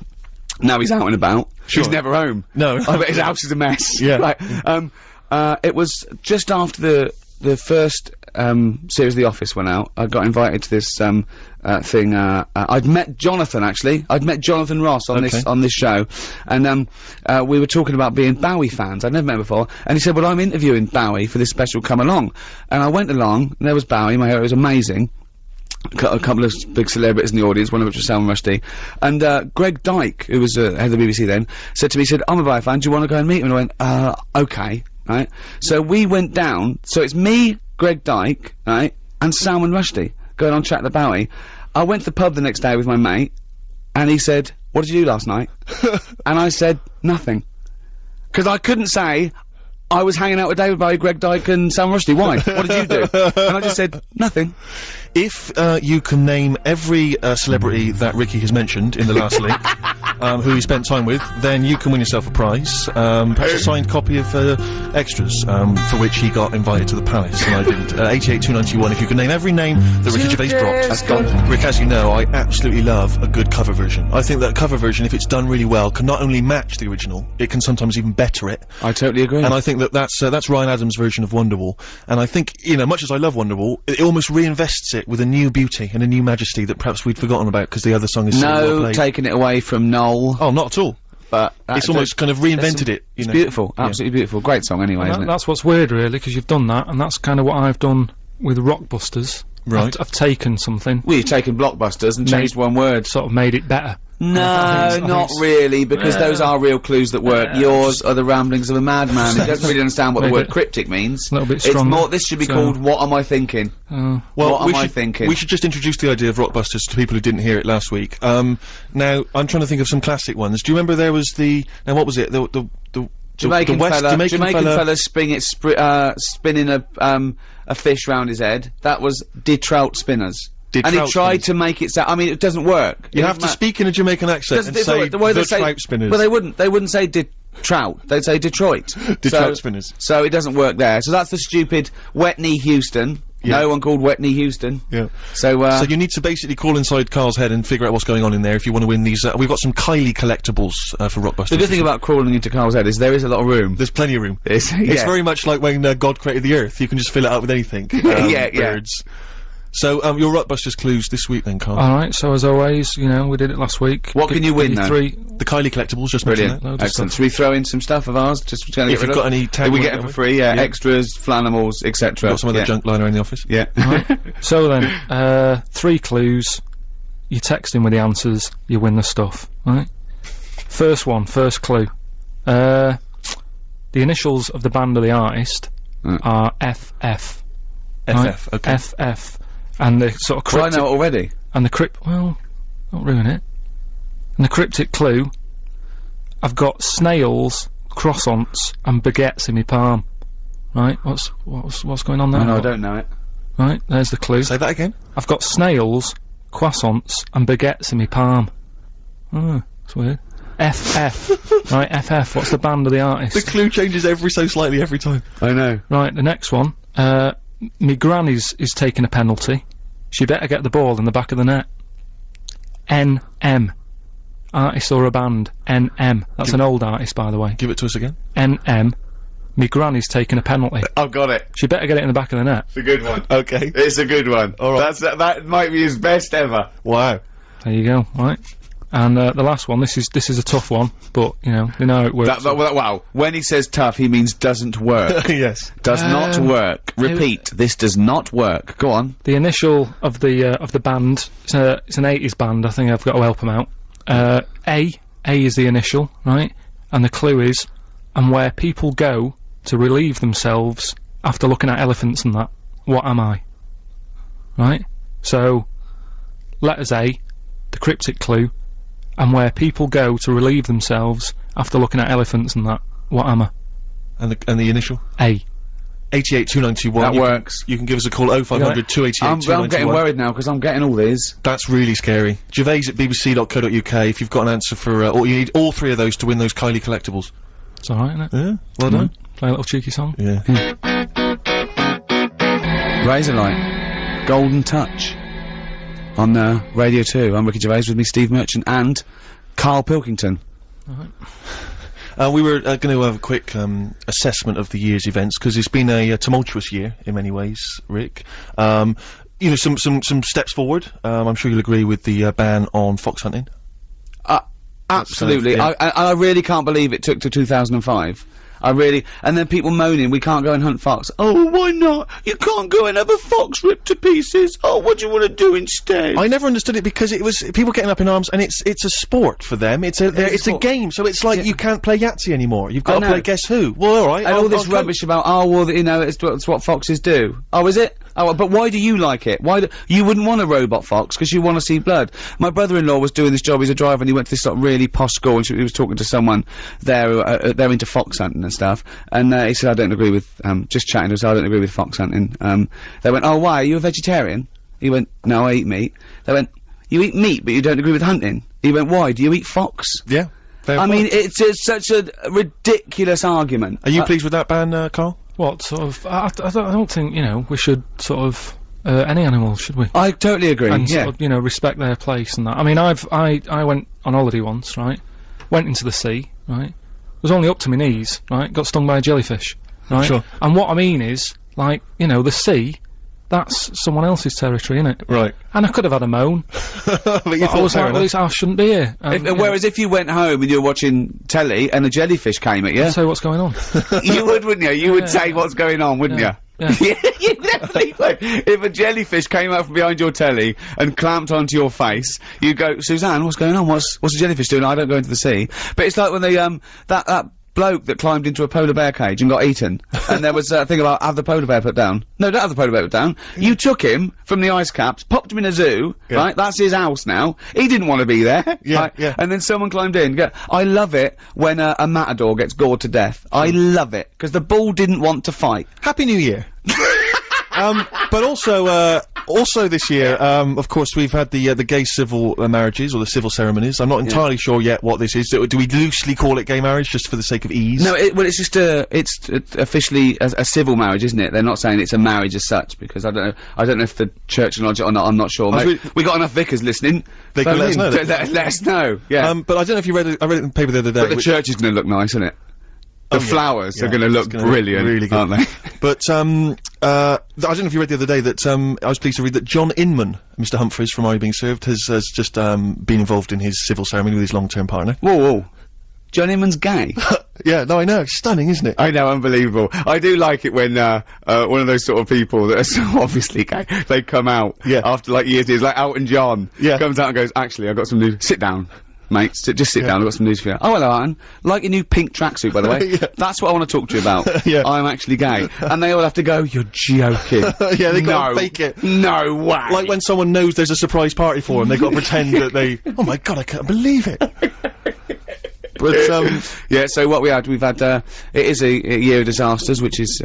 Now he's out and about. Sure. He's never home. No. I bet his house is a mess. Yeah. Right. It was just after the first series of The Office went out. I got invited to this thing. I'd met Jonathan, actually. I'd met Jonathan Ross on this show, and we were talking about being Bowie fans. I'd never met him before, and he said, "Well, I'm interviewing Bowie for this special. Come along." And I went along, and there was Bowie. My hero was amazing. A couple of big celebrities in the audience, one of which was Salman Rushdie. And Greg Dyke, who was head of the BBC then, said to me, he said, I'm a Bowie fan, do you want to go and meet him? And I went, okay, right? So we went down, so it's me, Greg Dyke, right, and Salman Rushdie, going on chat to Bowie. I went to the pub the next day with my mate, and he said, what did you do last night? And I said, nothing. Because I couldn't say, I was hanging out with David Bowie, Greg Dyke and Salman Rushdie. Why? What did you do? And I just said, nothing. If you can name every celebrity that Ricky has mentioned in the last link, who he spent time with, then you can win yourself a prize. Perhaps a signed copy of Extras, for which he got invited to the Palace, and I didn't. 88-291, if you can name every name that Ricky Gervais dropped. That's gone. Rick, as you know, I absolutely love a good cover version. I think that cover version, if it's done really well, can not only match the original, it can sometimes even better it. I totally agree. And I think that that's Ryan Adams' version of Wonderwall. And I think, you know, much as I love Wonderwall, it almost reinvests it with a new beauty and a new majesty that perhaps we'd forgotten about because the other song is so well played. Taking it away from Noel. Oh, not at all. But it's almost kind of reinvented it. You it's know. beautiful, absolutely beautiful. Great song anyway, isn't it? That's what's weird, really, because you've done that, and that's kind of what I've done with Rockbusters. Right. I've taken something. Well, you've taken Blockbusters and changed one word. Sort of made it better. No, not really, because those are real clues that work. Yours are the ramblings of a madman. He doesn't really understand what the word cryptic means. A little bit It's stronger. more, this should be called What Am I Thinking? Well, what am I thinking? We should just introduce the idea of Rockbusters to people who didn't hear it last week. Now, I'm trying to think of some classic ones. Do you remember there was now what was it? The Jamaican fella spinning a fish round his head. That was De Trout Spinners. And he tried to make it sound, I mean, it doesn't work. You have to speak in a Jamaican accent and say the Trout Spinners. Well, they wouldn't say Trout, they'd say Detroit. Trout Spinners. So it doesn't work there. So that's the stupid Wetney Houston. Yeah. No one called Wetney Houston. Yeah. So you need to basically crawl inside Karl's head and figure out what's going on in there if you want to win these. We've got some Kylie collectibles for Rockbusters. The good thing about crawling into Karl's head is there is a lot of room. There's plenty of room. It's very much like when God created the Earth. You can just fill it out with anything. Birds. So, your Rockbusters clues this week then, Karl. Alright, so as always, you know, we did it last week. What can you win, though? The Kylie collectibles, just brilliant. mentioned Excellent. Should we throw in some stuff of ours? Just trying to if you've got any tag, we get it for free, extras, Flanimals, etc. Got some other junk liner in the office. Yeah. Right. So then, 3 clues, you text in with the answers, you win the stuff, right? First clue. The initials of the band or the artist are FF. Right? Okay. FF. And the sort of cryptic... Well, I know it already. And the well, don't ruin it. And the cryptic clue, I've got snails, croissants, and baguettes in my palm. Right? What's going on there? No, I don't know it. Right, there's the clue. Say that again. I've got snails, croissants, and baguettes in my palm. Oh, that's weird. FF. Right, FF, what's the band or the artist? The clue changes ever so slightly every time. I know. Right, the next one. Me gran is taking a penalty. She better get the ball in the back of the net. NM. artist or a band? NM. That's an old artist, by the way. Give it to us again. NM. Me granny's taking a penalty. I've got it. She better get it in the back of the net. It's a good one. Okay. It's a good one. All right. That might be his best ever. Wow. There you go, right? And the last one, this is a tough one, but, you know how it works. Wow. When he says tough, he means doesn't work. Yes. Does not work. Repeat, this does not work. Go on. The initial of the band, it's an 80s band, I think I've got to help them out. A is the initial, right? And the clue is, and where people go to relieve themselves after looking at elephants and that, what am I? Right? So, letters A, the cryptic clue, and where people go to relieve themselves after looking at elephants and that, what am I? And the initial? A. 882921. That works. You can give us a call 0500 288 I'm 291. getting worried now, because I'm getting all these. That's really scary. Gervais at bbc.co.uk if you've got an answer for, or you need all three of those to win those Kylie collectibles. It's alright, isn't it? Yeah, well done. Play a little cheeky song. Yeah. Razorlight. Golden Touch. On Radio 2. I'm Ricky Gervais, with me Steve Merchant and Karl Pilkington. We were going to have a quick assessment of the year's events, because it's been a tumultuous year in many ways, Rick. You know, some steps forward. I'm sure you'll agree with the ban on fox hunting. Absolutely. Yeah. I really can't believe it took to 2005. And then people moaning, we can't go and hunt fox. Oh, why not? You can't go and have a fox ripped to pieces. Oh, what do you want to do instead? I never understood it, because it was people getting up in arms, and it's a sport for them. It's a game, so it's like you can't play Yahtzee anymore. You've got to play Guess Who. Well, alright. And all this rubbish about, oh, well, you know, it's what foxes do. Oh, is it? Oh, but why do you like it? You wouldn't want a robot fox, because you want to see blood. My brother-in-law was doing this job, he's a driver, and he went to this sort of really posh school, and he was talking to someone there, they're into fox hunting and stuff, and he said, I don't agree with, just chatting to us, I don't agree with fox hunting. They went, oh, why, are you a vegetarian? He went, no, I eat meat. They went, you eat meat, but you don't agree with hunting? He went, why, do you eat fox? Yeah. I mean, it's such a ridiculous argument. Are you pleased with that ban, Karl? What sort of? I don't think, you know, we should sort of any animal, should we? I totally agree. And yeah. sort of, you know, respect their place and that. I mean, I went on holiday once, right? Went into the sea, right? Was only up to my knees, right? Got stung by a jellyfish, right? Sure. And what I mean is, like, you know, the sea, that's someone else's territory, innit? Right. And I could have had a moan. But you I was like, well, I shouldn't be here. Whereas if you went home and you were watching telly and a jellyfish came at you, so what's going on? you would, wouldn't you? You would say what's going on, wouldn't you? Yeah. You definitely would. If a jellyfish came out from behind your telly and clamped onto your face, you'd go, Suzanne, what's going on? What's a jellyfish doing? I don't go into the sea. But it's like when they, that bloke that climbed into a polar bear cage and got eaten, and there was a thing about have the polar bear put down. No, don't have the polar bear put down. You took him from the ice caps, popped him in a zoo, right? That's his house now. He didn't want to be there, right? Yeah. And then someone climbed in. Yeah. I love it when a matador gets gored to death. I love it, because the bull didn't want to fight. Happy New Year. But also this year, of course, we've had the gay civil marriages, or the civil ceremonies. I'm not entirely sure yet what this is. Do we loosely call it gay marriage, just for the sake of ease? No, well, it's just it's officially a civil marriage, isn't it? They're not saying it's a marriage as such, because I don't know if the church acknowledge it or not, I'm not sure. We got enough vicars listening. They can let us know. Let us know, yeah. But I don't know if you read it, I read it in the paper the other day. But the church is gonna look nice, isn't it? The flowers are gonna look brilliant, really good, aren't they? But I don't know if you read the other day that I was pleased to read that John Inman, Mr. Humphreys from Are You Being Served, has just been involved in his civil ceremony with his long-term partner. Whoa. John Inman's gay. Yeah, no, I know. It's stunning, isn't it? I know, unbelievable. I do like it when one of those sort of people that are so obviously gay, they come out after like years, like Elton John comes out and goes, actually, I've got some news. Sit down. Mate, just sit down, I've got some news for you. Oh, hello, Alan. Like your new pink tracksuit, by the way. That's what I want to talk to you about. I'm actually gay. And they all have to go, you're joking. Yeah, they gotta fake it. No way. Like when someone knows there's a surprise party for them, they've got to pretend that they, oh my god, I can't believe it. But, yeah, so what we've had, it is a year of disasters, which is,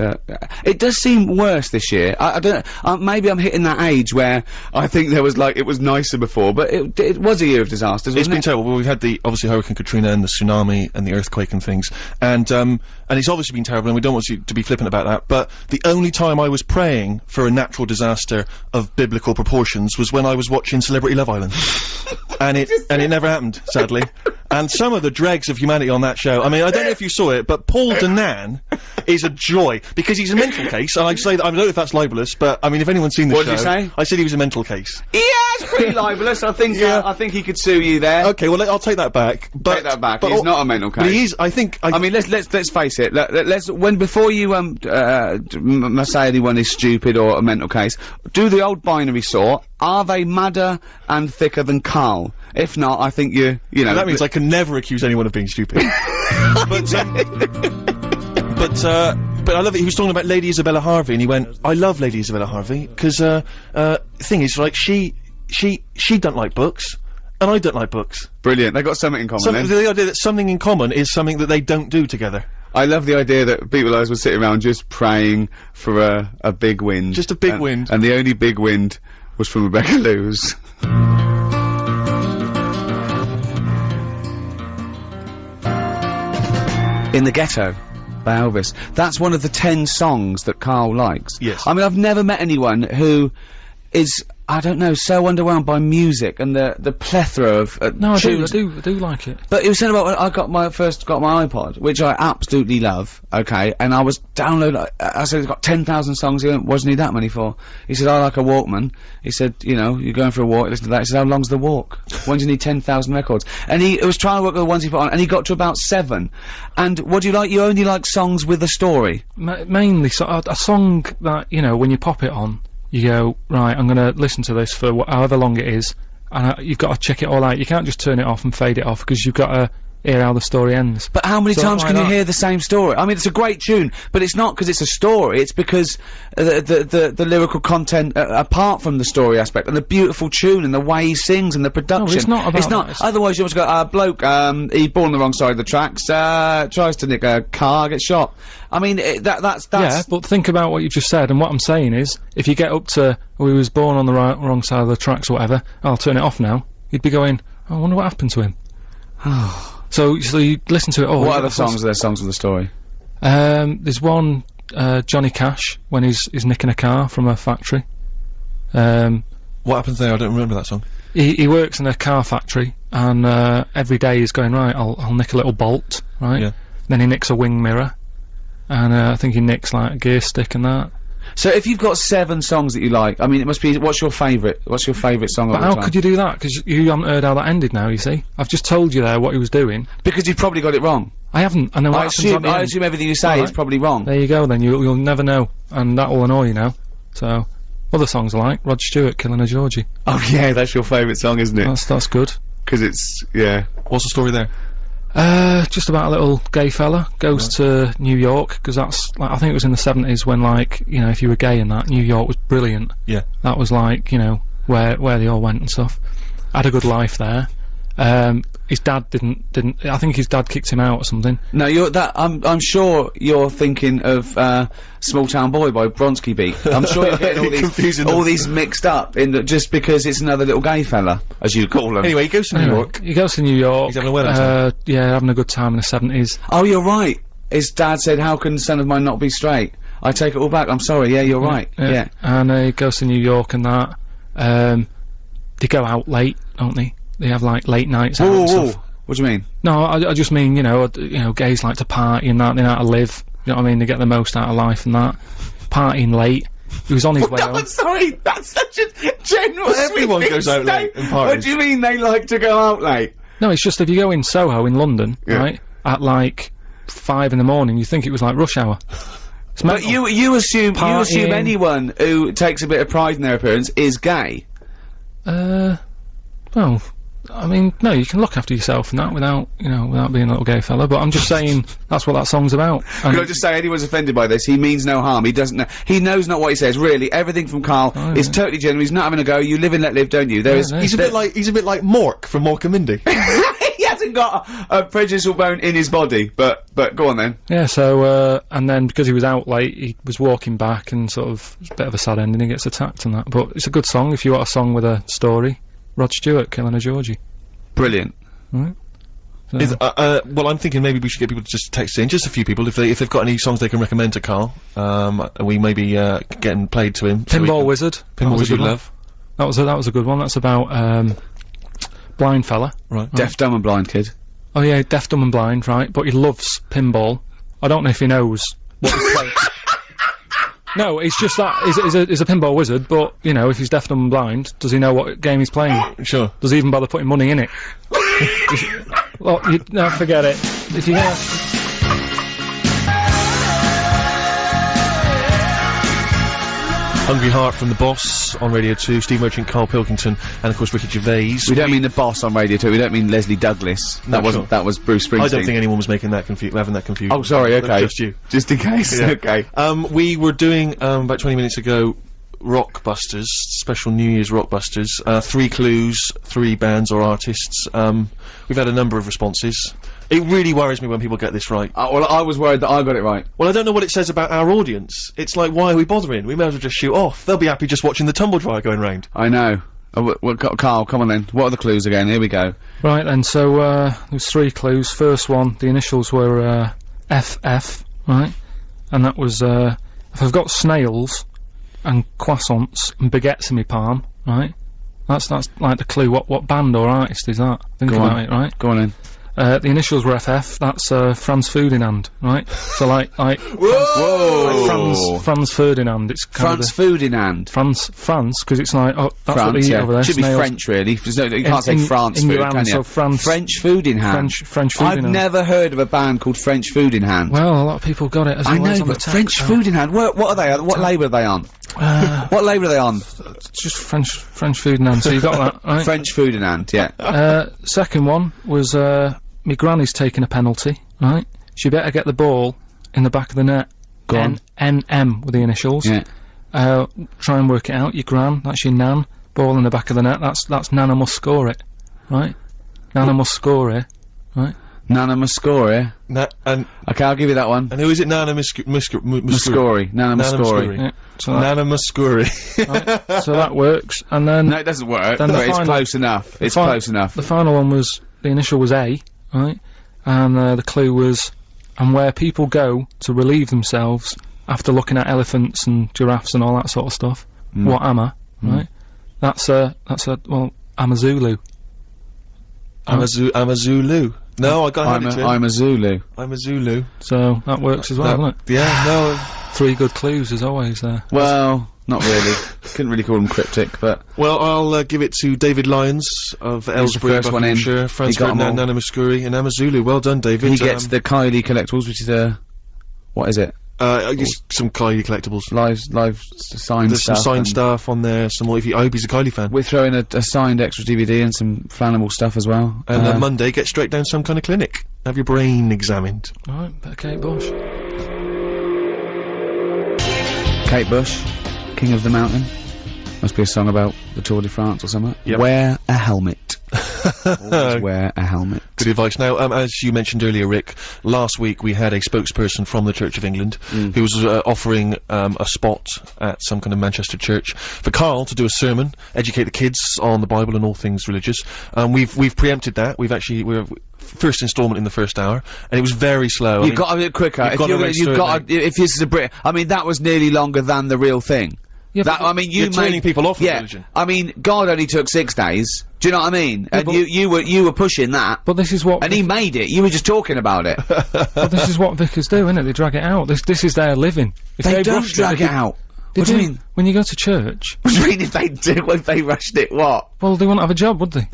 it does seem worse this year. I don't, maybe I'm hitting that age where I think there was like, it was nicer before, but it was a year of disasters, it's wasn't been it? terrible. Well, we've had obviously Hurricane Katrina and the tsunami and the earthquake and things, and it's obviously been terrible, and we don't want you to be flippant about that, but the only time I was praying for a natural disaster of biblical proportions was when I was watching Celebrity Love Island. and it never happened, sadly. And some of the dregs of humanity on that show, I mean, I don't know if you saw it, but Paul Danan is a joy, because he's a mental case, and I'd say that, I don't know if that's libelous, but, I mean, if anyone's seen the show... What did you say? I said he was a mental case. Yeah, it's pretty libelous. I think, I think he could sue you there. Okay, well, I'll take that back. But, Take that back. He's not a mental case. But he is, I think... I mean, let's face it. Before you say anyone is stupid or a mental case, do the old binary sort. Are they madder and thicker than Karl? If not, I think you know. That means I can never accuse anyone of being stupid. But I love it. He was talking about Lady Isabella Harvey, and he went, "I love Lady Isabella Harvey because thing is, like, she don't like books, and I don't like books. Brilliant. They got something in common. Then. The idea that something in common is something that they don't do together. I love the idea that people like us would sit around just praying for a big wind. Just a big wind. And the only big wind was from Rebecca Lewis. In the Ghetto by Elvis. That's one of the 10 songs that Karl likes. Yes. I mean, I've never met anyone who is, I don't know, so underwhelmed by music and the plethora of No, I tunes. do like it. But it was saying about when I first got my iPod, which I absolutely love, okay, and I was downloading, I said it's got 10,000 songs. He went, "Wasn't need that many for?" He said, "I like a Walkman." He said, "You know, you're going for a walk, listen to that." He said, "How long's the walk? When do you need 10,000 records?" And he was trying to work with the ones he put on, and he got to about 7. And what do you like? You only like songs with a story. Mainly, a song that, you know, when you pop it on, you go, right, I'm gonna listen to this for however long it is, and you've got to check it all out. You can't just turn it off and fade it off, because you've got to hear how the story ends. But how many times can you hear the same story? I mean, it's a great tune, but it's not because it's a story, it's because the lyrical content, apart from the story aspect, and the beautiful tune, and the way he sings, and the production. No, it's not about that. Otherwise you almost go, bloke, he born on the wrong side of the tracks, tries to nick a car, gets shot. I mean, that's... Yeah, but think about what you've just said, and what I'm saying is, if you get up to, "Oh, he was born on the wrong side of the tracks," or whatever, "I'll turn it off now," you'd be going, "I wonder what happened to him." So you listen to it all. What other songs are there, songs with the story? There's one, Johnny Cash, when he's nicking a car from a factory. What happens there? I don't remember that song. He works in a car factory, and every day he's going, right, I'll nick a little bolt, right? Yeah. Then he nicks a wing mirror, and I think he nicks, like, a gear stick and that. So if you've got 7 songs that you like, I mean, it must be, what's your favourite song of all time? How could you do that? Because you haven't heard how that ended now, you see. I've just told you there what he was doing. Because you've probably got it wrong. I haven't, and then what happens at the end? I assume everything you say is probably wrong. There you go, then, you'll never know, and that will annoy you now. So, other songs I like, Rod Stewart, Killing a Georgie. Oh yeah, that's your favourite song, isn't it? That's good. Because it's, yeah. What's the story there? Just about a little gay fella goes to New York, because that's, like, I think it was in the 70s when, like, you know, if you were gay and that, New York was brilliant. Yeah. That was, like, you know, where they all went and stuff. Had a good life there. His dad didn't, I think his dad kicked him out or something. No, I'm sure you're thinking of, Small Town Boy by Bronski Beat. I'm sure you're getting all these mixed up just because it's another little gay fella, as you call him. Anyway, he goes to New York. He goes to New York. He's having a wedding time. Yeah, having a good time in the 70s. Oh, you're right. His dad said, "How can a son of mine not be straight?" I take it all back. I'm sorry. Yeah, you're right. Yeah. And he goes to New York and that. They go out late, don't they? They have, like, late nights out and stuff. What do you mean? No, I just mean, you know, gays like to party and that, they know how to live. You know what I mean? They get the most out of life and that. Partying late. He was on his way home. I'm sorry, that's such a general everyone goes out late and parties. What do you mean they like to go out late? No, it's just if you go in Soho in London, right, at, like, 5 in the morning, you think it was like rush hour. But you assume anyone who takes a bit of pride in their appearance is gay? Well, I mean, no, you can look after yourself and that without being a little gay fella, but I'm just saying that's what that song's about. Can I just say, anyone's offended by this, he means no harm, he doesn't know, he knows not what he says, really. Everything from Karl is totally genuine, he's not having a go, you live and let live, don't you? He's a bit like Mork from Mork and Mindy. He has hasn't got a prejudicial bone in his body, but go on then. Yeah, so, and then because he was out late, he was walking back and sort of, it's a bit of a sad ending, he gets attacked and that. But it's a good song if you want a song with a story. Rod Stewart, Killing a Georgie. Brilliant. Right. So, well, I'm thinking maybe we should get people to just text in, just a few people, if they've got any songs they can recommend to Karl. We may be getting played to him. Pinball Wizard. Pinball Wizard Love. That was a good one. That's about, blind fella. Right. Deaf, dumb and blind kid. Oh yeah, deaf, dumb and blind, right? But he loves pinball. I don't know if he knows what he's playing. No, it's just that he's a pinball wizard, but, you know, if he's deaf, dumb and blind, does he know what game he's playing? Sure. Does he even bother putting money in it? Well, no, forget it. If you get... Hungry Heart from the Boss on Radio 2, Steve Merchant, Karl Pilkington, and of course Ricky Gervais. We don't mean the boss on Radio 2, we don't mean Leslie Douglas. No, That was Bruce Springsteen. I don't think anyone was making that having that confusion. Oh, sorry, okay. Just you. Just in case, Yeah. okay. We were doing, about 20 minutes ago, Rockbusters, special New Year's Rockbusters. 3 clues, 3 bands or artists. We've had a number of responses. It really worries me when people get this right. Well, I was worried that I got it right. Well, I don't know what it says about our audience. It's like, why are we bothering? We may as well just shoot off. They'll be happy just watching the tumble dryer going round. I know. Well, Karl, come on then. What are the clues again? Here we go. Right then, so, there's 3 clues. First one, the initials were, FF, right? And that was, if I've got snails and croissants and baguettes in my palm, right? That's like the clue. What band or artist is that? Think Go about on. it, right? Go on in. The initials were FF, that's, Franz Ferdinand, right? So like, Whoa! Franz Ferdinand, it's kind France of Ferdinand. France, because it's like, oh, that's what France, they eat yeah. over there. Should be snails. French, really. There's no, you can't say France in food, your hand, can you? so France. French food in hand. French food I've in hand. never heard of a band called French Food in Hand. Well, a lot of people got it as well. I know, It's on the but text, French so- Food in Hand. What are they? What label are they on? What label are they on? It's just French food and hand, so you got that, right? French Food in Hand, yeah. Second one was, my granny's taking a penalty, right? She better get the ball in the back of the net. Go on. NM with the initials. Yeah. Try and work it out. Your gran, that's your nan. Ball in the back of the net. That's Nana must score it, right? Nana must score it, right? Nana Muscori. And Okay, I'll give you that one. who is it? Nana Muscuri. Muscori. Nana Muscori. Yeah, so that, Nana Muscuri. so that works. And then No, it doesn't work, Then but the it's final- close enough. It's fi- close enough. the final one was, the initial was A, right? And the clue was, and where people go to relieve themselves after looking at elephants and giraffes and all that sort of stuff. What am I, right? That's a, well, I'm a Zulu. I'm a Zulu. No, I got I'm a Zulu. I'm a Zulu. So that works as well, doesn't it? Yeah, no. 3 good clues as always there. Well, not really. Couldn't really call them cryptic, but Well, I'll give it to David Lyons of Ellsbury, first one in. Buckinghamshire, Franz He got 'em Ferdinand, all. Nana Muscuri, and Amazulu. Well done, David. he gets the Kylie collectibles, which is what is it? some Kylie collectibles. Live signed There's stuff. some signed and stuff on there. Some more. I hope he's a Kylie fan. We're throwing a signed extra DVD and some flannable stuff as well. And Monday, get straight down to some kind of clinic. Have your brain examined. Alright, better Kate Bush. Kate Bush, King of the Mountain. Must be a song about the Tour de France or something. Yep. Wear a helmet. Always wear a helmet. Good advice. Now, as you mentioned earlier, Rick, last week we had a spokesperson from the Church of England who was offering a spot at some kind of Manchester church for Karl to do a sermon, educate the kids on the Bible and all things religious. We've preempted that. We're first instalment in the first hour, and it was very slow. You've got to be quicker. If this is a Brit, I mean, that was nearly longer than the real thing. Yeah, That, but I mean, you you're turning made people off from yeah, religion. I mean, God only took 6 days. Do you know what I mean? And but- you were pushing that. But this is what And he made it. You were just talking about it. but this is what vicars do, innit? They drag it out. This is their living. If They don't rushed drag it out. What do you mean? When you go to church, What do you mean if they do? If they rushed it, what? well, they wouldn't have a job, would they?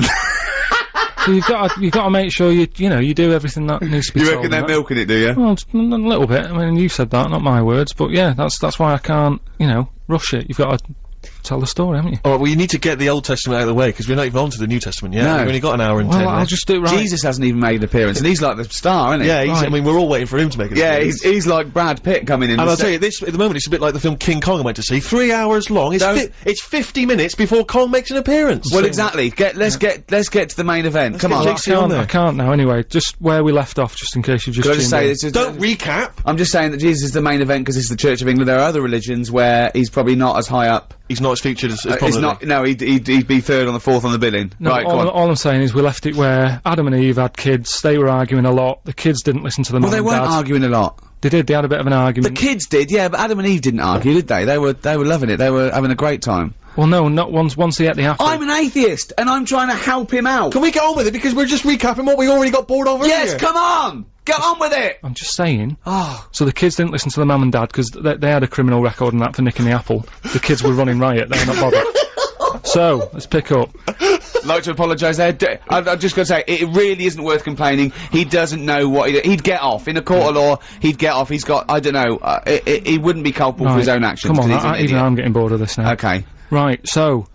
So you've got to make sure you do everything that needs to be You told reckon they're and that. milking it, do you? Well, a little bit. I mean, you said that, not my words, but yeah, that's why I can't, rush it. You've got to tell the story, haven't you? Oh, well, you need to get the Old Testament out of the way, because we're not even on to the New Testament yet. No. We've only got an hour and 10 Well, I'll minutes. just do it right. Jesus hasn't even made an appearance, and he's like the star, isn't he? Yeah, Right. I mean, we're all waiting for him to make it. Yeah, he's like Brad Pitt coming in. And I'll tell you, this, at the moment, it's a bit like the film King Kong I went to see. 3 hours long. It's, it's 50 minutes before Kong makes an appearance. Well, exactly. Let's get to the main event. Come get on. JC on there. I can't now, anyway. Just where we left off, just in case you've just Gotta tuned say, in. this is, Don't recap. I'm just saying that Jesus is the main event because it's the Church of England. There are other religions where he's probably not as high up. He's not as featured as He's prominently. not. No, he'd be third on the fourth on the billing. No, right, go all, on. all I'm saying is we left it where Adam and Eve had kids, they were arguing a lot, the kids didn't listen to the Well, mum they and weren't dad. arguing a lot. They did, they had a bit of an The argument. kids did, yeah, but Adam and Eve didn't argue, did they? They were loving it. They were having a great time. Well, no, not once he ate the apple. I'm an atheist, and I'm trying to help him out. Can we get on with it? Because we're just recapping what we already got bored over Yes, here. come on! Get on with it! I'm just saying. Oh. So the kids didn't listen to the mum and dad because they had a criminal record and that for nicking the apple. The kids were running riot, they were not bothered. So, let's pick up. Like to apologise there. I've just got to say, it really isn't worth complaining. He doesn't know what he'd get off. In a court of law, he'd get off. He's got, I don't know, he wouldn't be culpable for his own actions. Come on, 'cause he's an even idiot. I'm getting bored of this now. Okay. Right, so,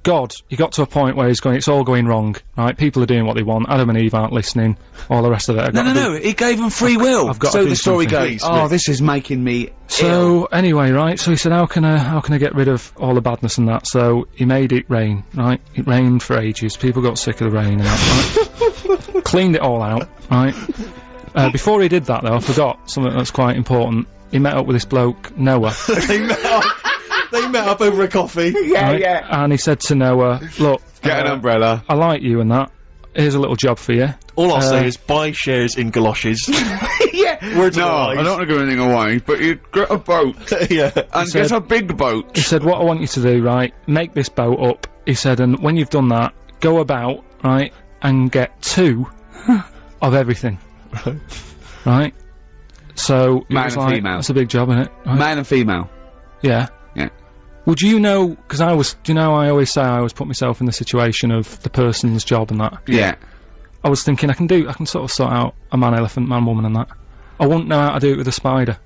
God, he got to a point where he's going, it's all going wrong, right? People are doing what they want, Adam and Eve aren't listening, all the rest of it. No, he gave them free will. I've got to so do the story something. goes, Please, oh, Rick. this is making me ill. So, anyway, right, so he said, how can I get rid of all the badness and that? So, he made it rain, right? It rained for ages, people got sick of the rain and that, right? Cleaned it all out, right? Before he did that, though, I forgot something that's quite important. He met up with this bloke, Noah. They met up over a coffee. Yeah, right? yeah. And he said to Noah, look, Get an umbrella. I like you and that. Here's a little job for you. All I'll say is buy shares in galoshes. Yeah. Words no, of advice. I don't want to give anything away, but you get a boat. Yeah. And get a big boat. He said, what I want you to do, right, make this boat up. He said, and when you've done that, go about, right, and get 2 of everything. Right? So, it Man was and like, female. that's a big job, isn't it? Right? Man and female. Yeah. Yeah. Would you know, because do you know I always say I always put myself in the situation of the person's job and that? Yeah. I was thinking I can sort of sort out a man elephant, man woman and that. I wouldn't know how to do it with a spider.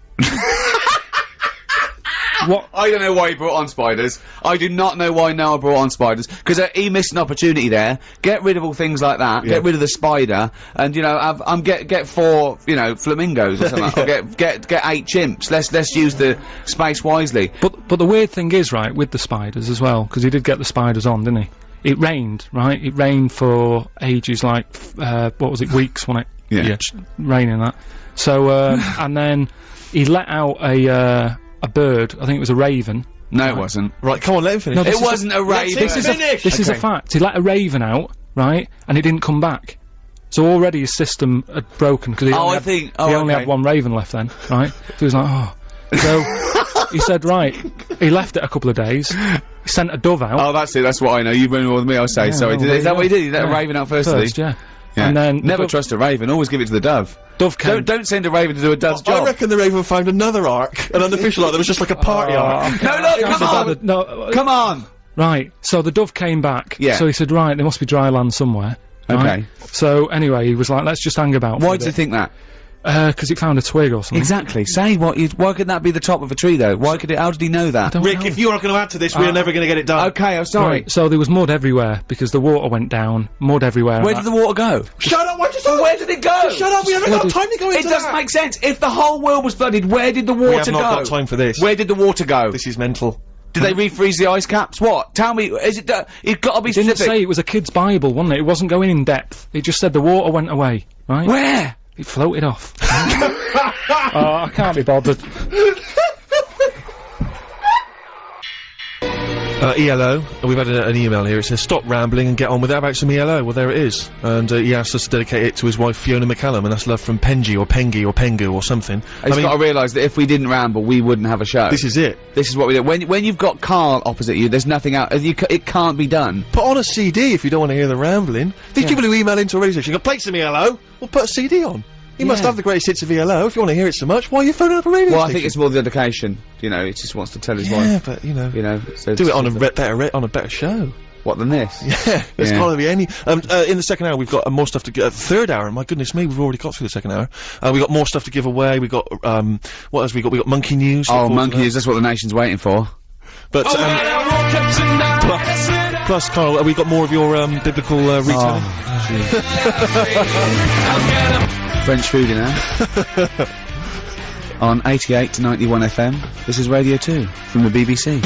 What? I don't know why he brought on spiders. I do not know why Noah brought on spiders, because he missed an opportunity there. Get rid of all things like that. Yeah. Get rid of the spider, and you know, get 4, you know, flamingos or something. Or get 8 chimps. Let's use the space wisely. But the weird thing is, right, with the spiders as well, because he did get the spiders on, didn't he? It rained, right? It rained for ages, like, what was it, weeks, wasn't it? Yeah. Raining that. So, and then he let out a bird, I think it was a raven. No, it wasn't. Right, come on, let him finish. No, this It wasn't a raven. This is finish. This is a fact. He let a raven out, right, and it didn't come back. So already his system had broken, because he Oh, only, I had, think- he only okay. had 1 raven left then, right? So he was like, oh. So, he said, right, he left it a couple of days, he sent a dove out. Oh, that's it. That's what I know. You've been more with me. I'll say. Yeah, Sorry. well, Is that there what he you did? He let go. a raven out first. First, yeah. Yeah. And then Never the trust a raven. Always give it to the dove. dove came. Don't send a raven to do a dove's I job. reckon the Raven found another arc, an unofficial arc that was just like a party arc. No, look, come on. No, Come on. right, so the dove came back. Yeah. So he said, right, there must be dry land somewhere. Right? Okay. So anyway, he was like, let's just hang about. Why do you think that? Because it found a twig or something. Exactly. Say what you. Why could that be the top of a tree though? Why could it? How did he know that? Don't Rick, know. if you are going to add to this, we are never going to get it done. Okay, I'm sorry. Right, so there was mud everywhere because the water went down, mud everywhere. Where and did the water go? Shut up! Why just Where did it go? Shut up! We haven't got time to go into It doesn't that. make sense. If the whole world was flooded, where did the water We have not go? got time for this. Where did the water go? This is mental. Did they refreeze the ice caps? What? Tell me. Is it? It's got to be Didn't specific. say it was a kid's Bible, wasn't it? It wasn't going in depth. It just said the water went away, right? Where? It floated off. Oh, I can't be bothered. ELO, we've had an email here. It says, stop rambling and get on with it. How about some ELO? Well, there it is. And he asked us to dedicate it to his wife, Fiona McCallum, and that's love from Penji or Pengi or Pengu or something. He's got to realise that if we didn't ramble, we wouldn't have a show. This is it. This is what we do. When you've got Karl opposite you, there's nothing out. It can't be done. Put on a CD if you don't want to hear the rambling. These people who email into a radio station go, play some ELO. Well, put a CD on. You must Yeah. have the greatest hits of ELO if you want to hear it so much. Why are you phoning up a radio Well, I station? think it's more the dedication. You know, it just wants to tell his Yeah, wife. but, you know, So do it on a it's- on a better show. What than this? Yeah, there's Yeah. got to be any. In the second hour, we've got more stuff to give. Third hour, my goodness me, we've already got through the second hour. We got more stuff to give away. We got what else? We got monkey news. Oh, Look forward to monkey that. news. That's what the nation's waiting for. But, plus, Karl, have we got more of your, biblical, retelling? French food, you know. On 88 to 91 FM, this is Radio 2 from the BBC.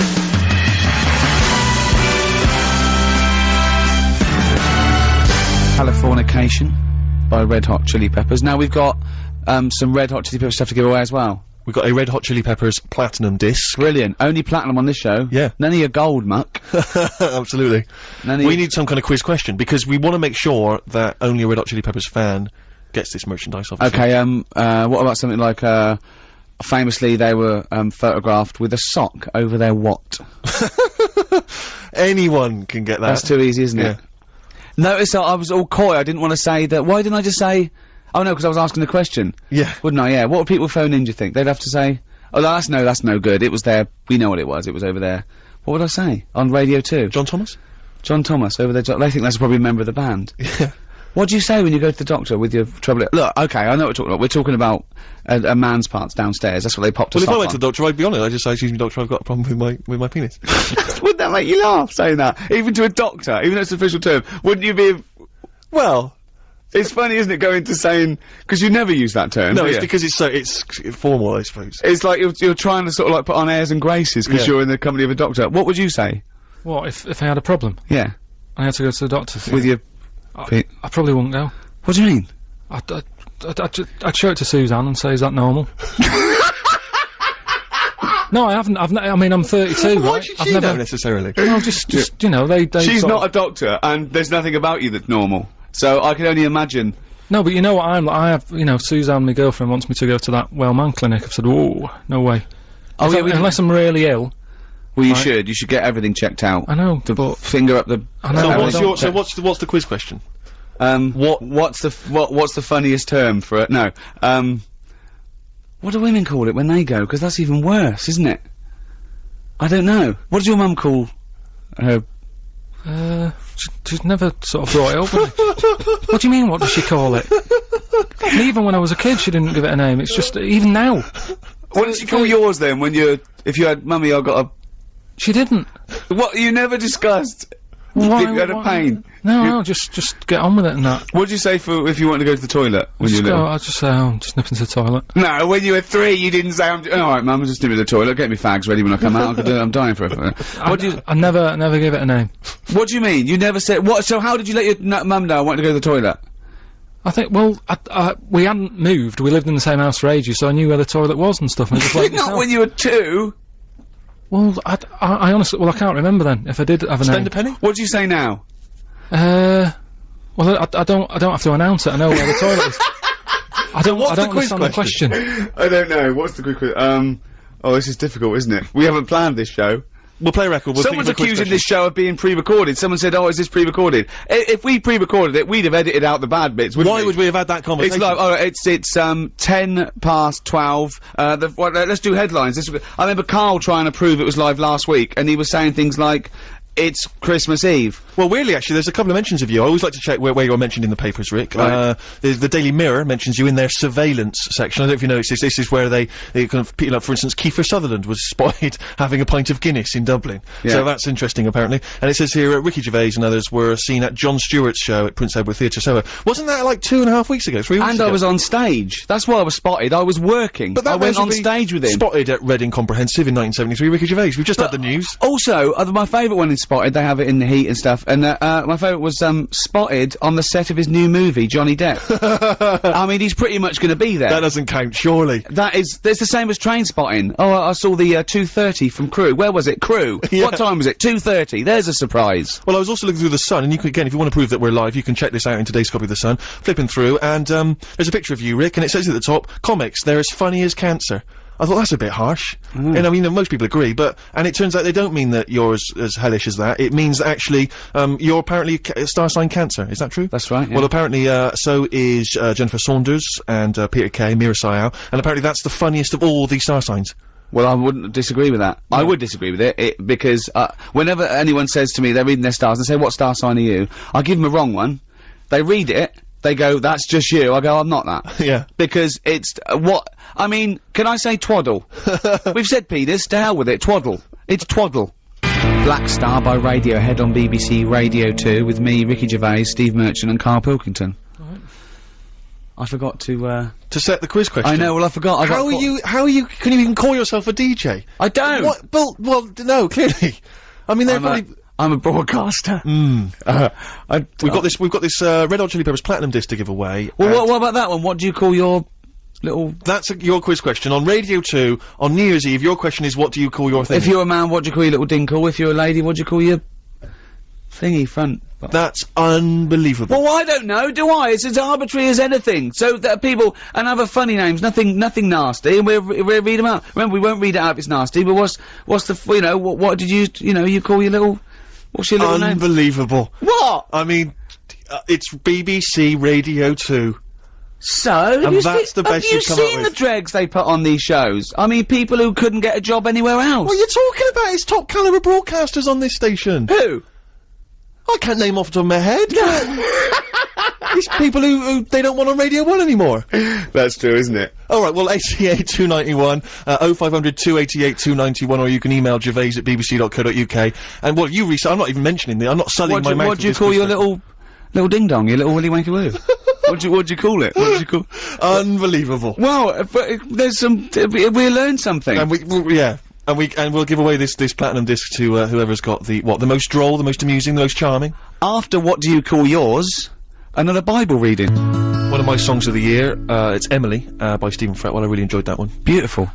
Californication by Red Hot Chili Peppers. Now we've got some Red Hot Chili Peppers stuff to give away as well. We've got a Red Hot Chili Peppers platinum disc. Brilliant. Only platinum on this show. Yeah. None of your gold, muck. Absolutely. We need some kind of quiz question, because we want to make sure that only a Red Hot Chili Peppers fan gets this merchandise, obviously. Okay, what about something like, famously they were, photographed with a sock over their what? Anyone can get that. That's too easy, isn't it? Notice I was all coy, I didn't want to say that. Why didn't I just say... Oh no, because I was asking the question. Yeah. Wouldn't I? Yeah. What would people phone in, do you think? They'd have to say, oh, that's no good. It was there. We know what it was. It was over there. What would I say? On Radio 2? John Thomas? John Thomas, over there. They think that's probably a member of the band. Yeah. What do you say when you go to the doctor with your trouble? Look, okay, I know what we're talking about. We're talking about a man's parts downstairs. That's what they popped us Well, if up I went on. to the doctor, I'd be honest. I'd just say, excuse me, doctor, I've got a problem with my penis. Wouldn't that make you laugh, saying that? Even to a doctor, even though it's an official term, wouldn't you be... Well... It's funny, isn't it, going to saying... Because you never use that term, No, do it's you? because it's formal, I suppose. It's like you're trying to sort of like put on airs and graces because Yeah. you're in the company of a doctor. What would you say? What, if I had a problem? Yeah. I had to go to the doctor. With your... I probably wouldn't go. What do you mean? I'd show it to Suzanne and say, is that normal? No, I haven't. I mean, I'm 32, Why right? should I've she never. know necessarily? No, just you know, they. She's sort not a of- doctor, and there's nothing about you that's normal. So I can only imagine... No, but you know what I'm like. I have, you know, Suzanne, my girlfriend, wants me to go to that Wellman clinic. I've said, oh, no way. Oh, yeah, Unless I'm really ill. Well, you Right. should. You should get everything checked out. I know, To but finger up the... I know. So I what's don't your, check. what's the quiz question? what's the funniest term for it? No. What do women call it when they go? Because that's even worse, isn't it? I don't know. What does your mum call her... She's never sort of brought it up with me. What do you mean, what does she call it? And even when I was a kid, she didn't give it a name. It's just, even now. What did she call yours then when if you had, mummy, I got a... She didn't. What, you never discussed? Why, If you had a pain? No, just get on with it and that. What did you say for if you wanted to go to the toilet when you were little? I'll just say, oh, I'm just nipping to the toilet. No, when you were 3, you didn't say, alright, mum, I'm just nipping to the toilet, get me fags ready when I come out, I'm dying for it. What do you... I never gave it a name. What do you mean? You never said... What, so how did you let your mum know I wanted to go to the toilet? I think, well, we hadn't moved, we lived in the same house for ages, so I knew where the toilet was and stuff, and I just went Not myself. when you were 2! Well, I honestly, well, I can't remember then, if I did have a Spend name. a penny? What do you say now? Well, I don't have to announce it, I know where the toilet is. I don't understand the question. I don't know, what's the quick... oh, this is difficult, isn't it? We haven't planned this show. We'll play a record. We'll Someone's think of a quiz accusing question. this show of being pre-recorded. Someone said, oh, is this pre-recorded? If we pre-recorded it, we'd have edited out the bad bits, wouldn't Why we? would we have had that conversation? It's like, oh, it's 10 past 12. Let's do headlines. I remember Karl trying to prove it was live last week, and he was saying things like, it's Christmas Eve. Well, weirdly, actually, there's a couple of mentions of you. I always like to check where you're mentioned in the papers, Rick. Right. The Daily Mirror mentions you in their surveillance section. I don't know if you noticed this. This is where they kind of, like, for instance, Kiefer Sutherland was spotted having a pint of Guinness in Dublin. Yeah. So that's interesting, apparently. And it says here, Ricky Gervais and others were seen at Jon Stewart's show at Prince Edward Theatre Soho. Wasn't that like 2.5 weeks ago, 3 weeks And ago? I was on stage. That's why I was spotted. I was working. But that I went man on should be stage with him. Spotted at Reading Comprehensive in 1973, Ricky Gervais. We've just had the news. Also, my favourite one is Spotted, they have it in the heat and stuff, and my favourite was Spotted on the set of his new movie, Johnny Depp. I mean, he's pretty much gonna be there. That doesn't count, surely. It's the same as Train Spotting. Oh, I saw the 2:30 from Crew. Where was it? Crew. Yeah. What time was it? 2:30. There's a surprise. Well, I was also looking through The Sun, and you can, again, if you want to prove that we're live, you can check this out in today's copy of The Sun. Flipping through, and, there's a picture of you, Rick, and it says at the top, comics, they're as funny as cancer. I thought, that's a bit harsh. And I mean, most people agree, and it turns out they don't mean that you're as hellish as that. It means that actually, you're apparently star sign Cancer. Is that true? That's right, yeah. Well, apparently, so is, Jennifer Saunders and, Peter Kay, Mira Sayao, and apparently that's the funniest of all the star signs. Well, I wouldn't disagree with that. I would disagree with it, because, whenever anyone says to me, they're reading their stars, and say, what star sign are you? I give them a wrong one. They read it, they go, that's just you. I go, I'm not that. Yeah. Because it's, I mean, can I say twaddle? We've said penis, to hell with it, twaddle. It's twaddle. Black Star by Radiohead on BBC Radio 2 with me, Ricky Gervais, Steve Merchant and Karl Pilkington. Right. I forgot to set the quiz question. I know, well I forgot. How are you, can you even call yourself a DJ? I don't! What? Well, no, clearly. I mean, they're probably... I'm a broadcaster. We've got this Red Hot Chili Peppers Platinum disc to give away. Well, what about that one? What do you call your little... That's your quiz question. On Radio 2, on New Year's Eve, your question is, what do you call your thing? If you're a man, what do you call your little dinkle? If you're a lady, what do you call your... thingy front? That's unbelievable. Well, I don't know, do I? It's as arbitrary as anything. So that people, and other funny names, nothing nasty, and we'll read them out. Remember, we won't read it out if it's nasty, but what's the, you know, what did you call your little, what's your little name? Unbelievable. What? I mean, it's BBC Radio 2. So, and that's the best you've come up with. Have you seen the dregs they put on these shows? I mean, people who couldn't get a job anywhere else. What are you talking about? It's top caliber broadcasters on this station. Who? I can't name off the top of my head. These people who they don't want on Radio 1 anymore. That's true, isn't it? Alright, well, 88-291, 0500 288 291, or you can email gervais@bbc.co.uk. And what you research, I'm not even mentioning I'm not selling my mouth. What do you call your little ding dong, your little willy wanky woo? What'd you call it? What did you call? Unbelievable. Well, but there's some, we learned something. And yeah. And we'll give away this platinum disc to whoever's got the most droll, the most amusing, the most charming. After what do you call yours? Another Bible reading. One of my songs of the year, it's Emily, by Stephen Fretwell. I really enjoyed that one. Beautiful.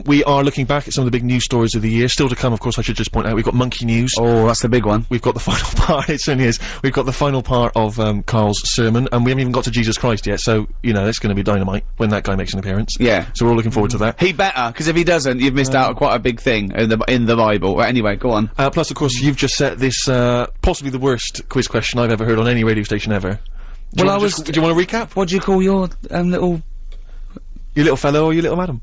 We are looking back at some of the big news stories of the year. Still to come, of course, I should just point out, we've got Monkey News. Oh, that's the big one. We've got the final part, it certainly is. We've got the final part of, Karl's sermon, and we haven't even got to Jesus Christ yet, so, you know, it's gonna be dynamite when that guy makes an appearance. Yeah. So we're all looking forward to that. He better, because if he doesn't, you've missed out on quite a big thing in the Bible. Well, anyway, go on. Plus, of course, you've just set this, possibly the worst quiz question I've ever heard on any radio station ever. Do you want to recap? What do you call your, little... Your little fellow or your little madam?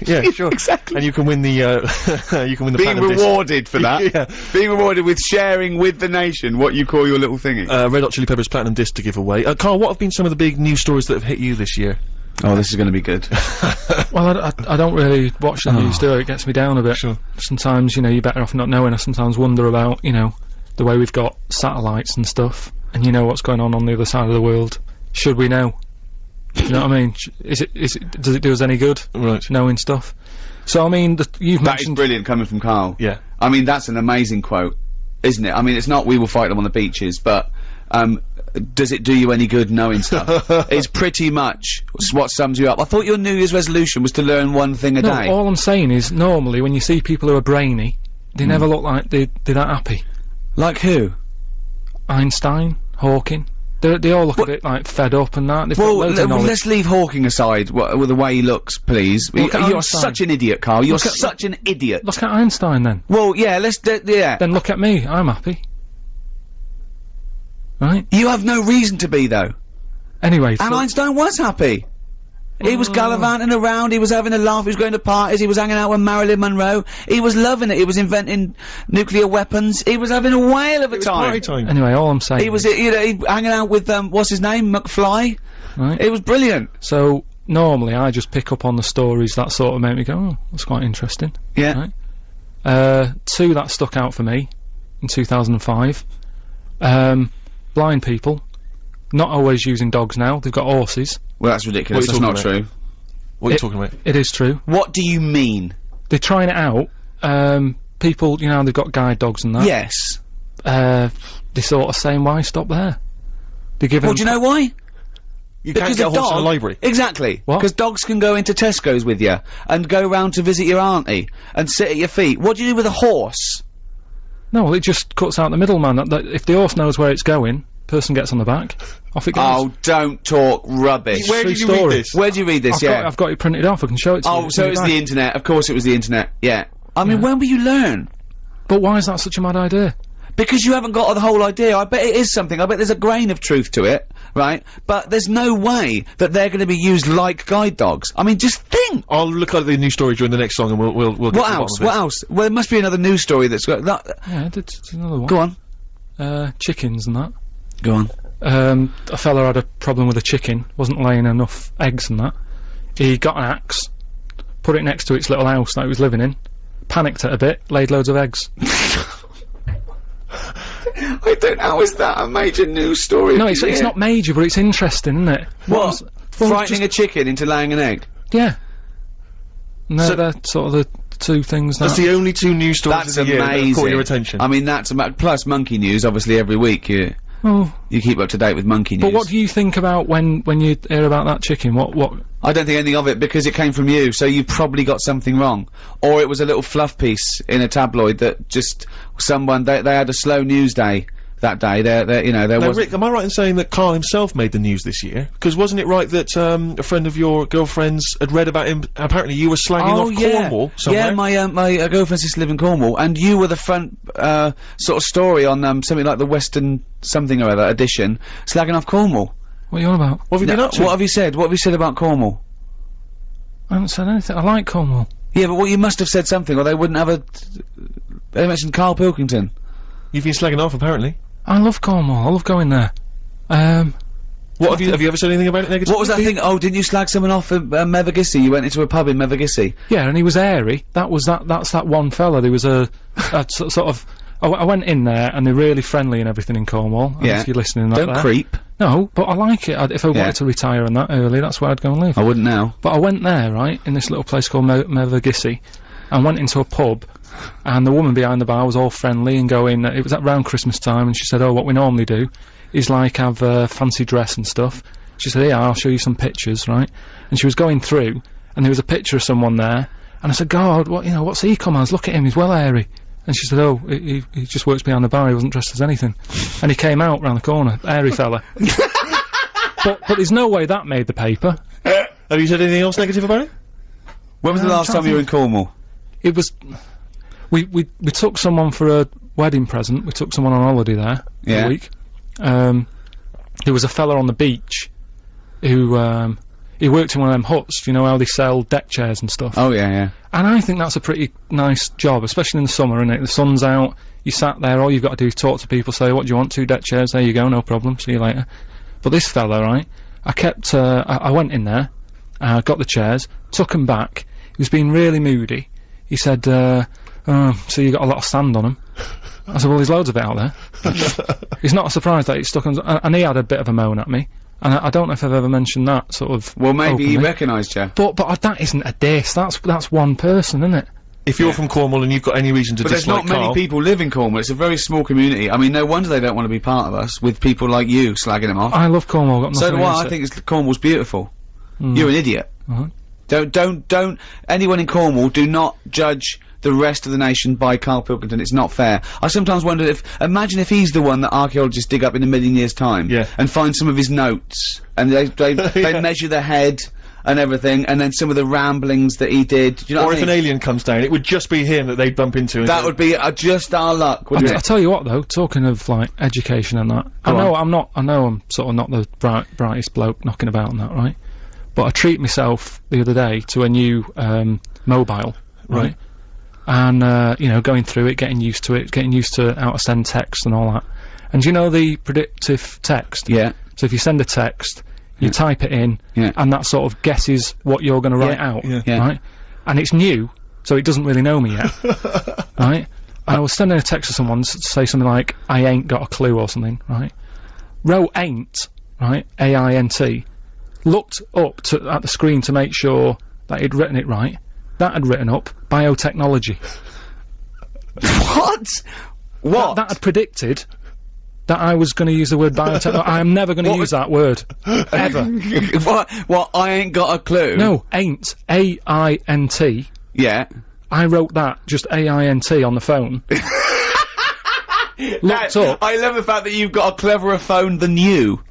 Yeah, sure. Exactly. And you can win the, you can win the Being platinum rewarded for that. Yeah. Being rewarded with sharing with the nation what you call your little thingy. Red Hot Chili Peppers platinum disc to give away. Karl, what have been some of the big news stories that have hit you this year? Oh, this is gonna be good. Well, I don't really watch the news, do I? It gets me down a bit. Sure. Sometimes, you know, you're better off not knowing. I sometimes wonder about, you know, the way we've got satellites and stuff, and you know what's going on the other side of the world. Should we know? Do you know what I mean? Does it do us any good? Right. Knowing stuff? So, I mean, you've That is mentioned... brilliant coming from Karl. Yeah. I mean, that's an amazing quote, isn't it? I mean, it's not we will fight them on the beaches, but, does it do you any good knowing stuff? It's pretty much what sums you up. I thought your New Year's resolution was to learn one thing a day. all I'm saying is, normally, when you see people who are brainy, they never look like they're that happy. Like who? Einstein, Hawking. They all look a bit, like, fed up and that. They've got loads of knowledge. Let's leave Hawking aside, with the way he looks, please. Look at You're Einstein. such an idiot, Karl. You're such an idiot. Look at Einstein, then. Well, yeah, yeah. Then look at me. I'm happy. Right? You have no reason to be, though. Anyway, And Einstein was happy. He was gallivanting around, he was having a laugh, he was going to parties, he was hanging out with Marilyn Monroe, he was loving it, he was inventing nuclear weapons, he was having a whale of a time. Party time. Anyway, all I'm saying He was, you know, hanging out with, what's his name, McFly? Right. It was brilliant. So, normally, I just pick up on the stories that sort of make me go, oh, that's quite interesting. Yeah. Right? Two that stuck out for me, in 2005. Blind people, not always using dogs now, they've got horses. Well, that's ridiculous, that's not true. What are you talking about? It is true. What do you mean? They're trying it out. People, you know, they've got guide dogs and that. Yes. They're sort of saying, why stop there? They're giving... Well, do you know why? You can't get a horse in a library. Exactly. What? Because dogs can go into Tesco's with you, and go round to visit your auntie, and sit at your feet. What do you do with a horse? No, well, it just cuts out the middleman. That if the horse knows where it's going, person gets on the back, off it goes. Oh, don't talk rubbish. Where did you read this? Where did you read this? I've got it printed off, I can show it to you. Oh, so it's the internet. Of course it was the internet. Yeah. I mean, when will you learn? But why is that such a mad idea? Because you haven't got the whole idea. I bet it is something. I bet there's a grain of truth to it, right? But there's no way that they're going to be used like guide dogs. I mean, just think. I'll look at the news story during the next song and we'll get to the bottom of it. What else? Well, there must be another news story that's got that. Yeah, there's another one. Go on. Chickens and that. Go on. A fella had a problem with a chicken, wasn't laying enough eggs and that. He got an axe, put it next to its little house that he was living in, panicked it a bit, laid loads of eggs. I don't know, is that a major news story? No, it's not major, but it's interesting, isn't it? What? Frightening a chicken into laying an egg? Yeah. No, they're sort of the two things that... That's the only 2 news stories That's of the year that have amazing. caught your attention. I mean, that's plus monkey news, obviously, every week you keep up to date with monkey news. But what do you think about when you hear about that chicken? What? I don't think anything of it, because it came from you, so you probably got something wrong. Or it was a little fluff piece in a tabloid that just someone, they had a slow news day that day. There Now, was... Rick, am I right in saying that Karl himself made the news this year? Because wasn't it right that a friend of your girlfriend's had read about him? Apparently, you were slagging off Cornwall somewhere. Yeah, my girlfriend's sister live in Cornwall, and you were the front sort of story on something like the Western something or other edition, slagging off Cornwall. What are you on about? What have you been up to? What have you said? What have you said about Cornwall? I haven't said anything. I like Cornwall. Yeah, but you must have said something, or they wouldn't have they mentioned Karl Pilkington. You've been slagging off, apparently. I love Cornwall. I love going there. What have you ever said anything about it negatively? What was that thing? Oh, didn't you slag someone off at Mevagissey? You went into a pub in Mevagissey. Yeah, and he was airy. That's that one fella. There was a sort of... I went in there, and they're really friendly and everything in Cornwall. Yeah. If you're listening, Don't creep. No, but I like it. If I wanted to retire and that early, that's where I'd go and live. I wouldn't now. But I went there, right, in this little place called Mevagissey, and went into a pub, and the woman behind the bar was all friendly and going, it was around Christmas time, and she said, oh, what we normally do is, like, have a fancy dress and stuff. She said, yeah, I'll show you some pictures, right? And she was going through, and there was a picture of someone there, and I said, God, what's he come as? Look at him, he's well airy. And she said, oh, he just works behind the bar, he wasn't dressed as anything. And he came out round the corner, airy fella. But there's no way that made the paper. Have you said anything else negative about it? When was the last time you were in Cornwall? It was... We took someone for a wedding present, we took someone on holiday there for a week. There was a fella on the beach who, he worked in one of them huts, you know how they sell deck chairs and stuff. Oh, yeah. And I think that's a pretty nice job, especially in the summer, innit? The sun's out, you sat there, all you've got to do is talk to people, say, what do you want, 2 deck chairs, there you go, no problem, see you later. But this fella, right, I went in there, got the chairs, took them back, he was being really moody. He said, so you got a lot of sand on them. I said, well, there's loads of it out there. It's not a surprise that it's stuck on, and he had a bit of a moan at me. And I don't know if I've ever mentioned that, sort of. Well, maybe openly. he recognised you. But that isn't a diss, that's one person, isn't it? If you're from Cornwall and you've got any reason to But there's dislike not many Karl, people live in Cornwall, it's a very small community. I mean, no wonder they don't want to be part of us, with people like you slagging them off. I love Cornwall, got nothing So do I, against it. think Cornwall's beautiful. You're an idiot. Uh-huh. Don't, anyone in Cornwall, do not judge the rest of the nation by Karl Pilkington, it's not fair. I sometimes wonder imagine if he's the one that archaeologists dig up in a million years' time, and find some of his notes, and they measure the head and everything, and then some of the ramblings that he did, do you know what I mean? Or if an alien comes down, it would just be him that they'd bump into. That would be just our luck, wouldn't it? I'll tell you what though, talking of, like, education and that, I know I'm sort of not the brightest bloke knocking about and that, right? But I treat myself the other day to a new, mobile, right? And, you know, going through it, getting used to it, getting used to how to send text and all that. And you know the predictive text? Yeah. So if you send a text, you type it in, and that sort of guesses what you're gonna write out, right? And it's new, so it doesn't really know me yet, right? And I was sending a text to someone to say something like, I ain't got a clue or something, right? Wrote ain't, right? A-I-N-T. Looked up at the screen to make sure that he'd written it right. That had written up biotechnology. What? That had predicted that I was going to use the word biotechnology. I am never going to use that word. Ever. What? I ain't got a clue? No, ain't. A-I-N-T. Yeah. I wrote that, just A-I-N-T on the phone. Looked up. I love the fact that you've got a cleverer phone than you.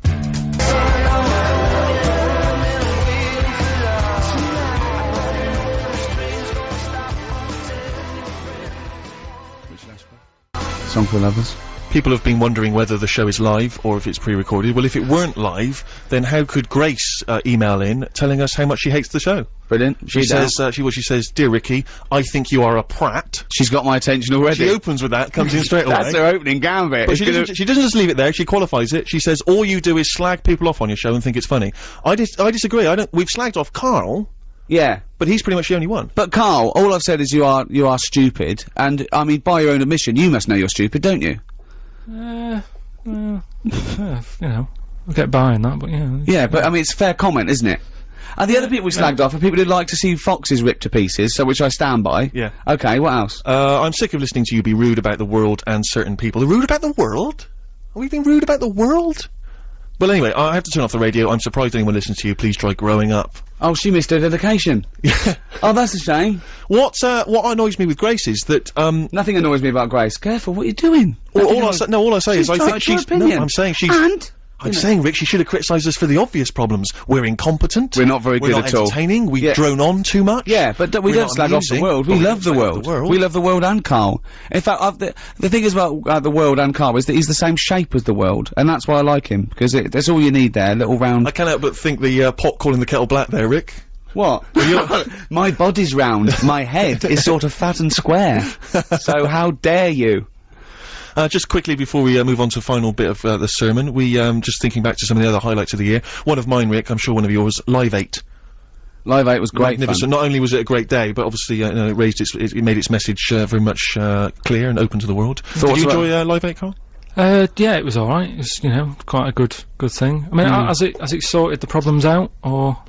Song for Lovers. People have been wondering whether the show is live or if it's pre-recorded. Well, if it weren't live, then how could Grace email in telling us how much she hates the show? Brilliant. She says, she says, Dear Ricky, I think you are a prat. She's got my attention already. She opens with that, comes in straight away. That's her opening gambit. But she doesn't just leave it there, she qualifies it. She says, all you do is slag people off on your show and think it's funny. I disagree. We've slagged off Karl. Yeah. But he's pretty much the only one. But Karl, all I've said is you are stupid, and, I mean, by your own admission, you must know you're stupid, don't you? You know, I'll get by in that, but yeah. Yeah, but, I mean, it's a fair comment, isn't it? And the other people we slagged off are people who'd like to see foxes ripped to pieces, so which I stand by. Yeah. Okay, what else? I'm sick of listening to you be rude about the world and certain people. Rude about the world? Are we being rude about the world? Well, anyway, I have to turn off the radio. I'm surprised anyone listens to you. Please try growing up. Oh, she missed her dedication. Yeah. Oh, that's a shame. What annoys me with Grace is that, Nothing annoys me about Grace. Careful what you're doing. all I say is I think she's, no, I'm saying she's, I'm saying, Rick, she should have criticised us for the obvious problems. We're incompetent. We're not very good at all. We're not entertaining. We drone on too much. Yeah, but we don't slag off the world. We love the world. We love the world and Karl. In fact, the thing is about the world and Karl is that he's the same shape as the world, and that's why I like him, because that's all you need there, little round... I can't help but think the, pot calling the kettle black there, Rick. What? My body's round. My head is sort of fat and square. So how dare you? Just quickly before we move on to the final bit of the sermon, we just thinking back to some of the other highlights of the year. One of mine, Rick, I'm sure one of yours, Live 8. Live 8 was great Magnificent. Not only was it a great day, but obviously you know, it made its message very much clear and open to the world. Did you enjoy Live 8, Karl? Yeah, it was alright. It's, you know, quite a good thing. I mean, has it sorted the problems out, or...?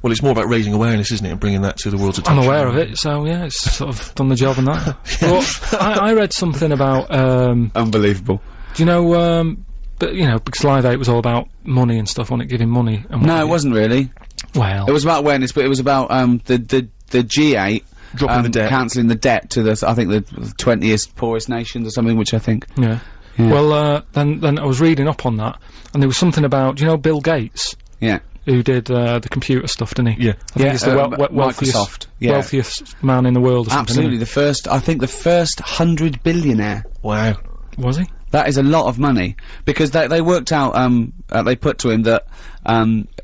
Well, it's more about raising awareness, isn't it, and bringing that to the world's attention. I'm aware of it, so yeah, it's sort of done the job on that. But I read something about, Unbelievable. do you know, but, you know, because Live 8 was all about money and stuff, wasn't it, giving money and No, it wasn't really. Well... It was about awareness, but it was about, the G8... Dropping the debt. Cancelling the debt to I think the 20th poorest nations or something, which I think... Yeah. Well, then I was reading up on that, and there was something about, do you know Bill Gates? Yeah. Who did the computer stuff, didn't he? Yeah. I think he's the Microsoft. wealthiest man in the world or something. Absolutely, I think the first 100 billionaire. Wow. Was he? That is a lot of money, because they worked out, they put to him that,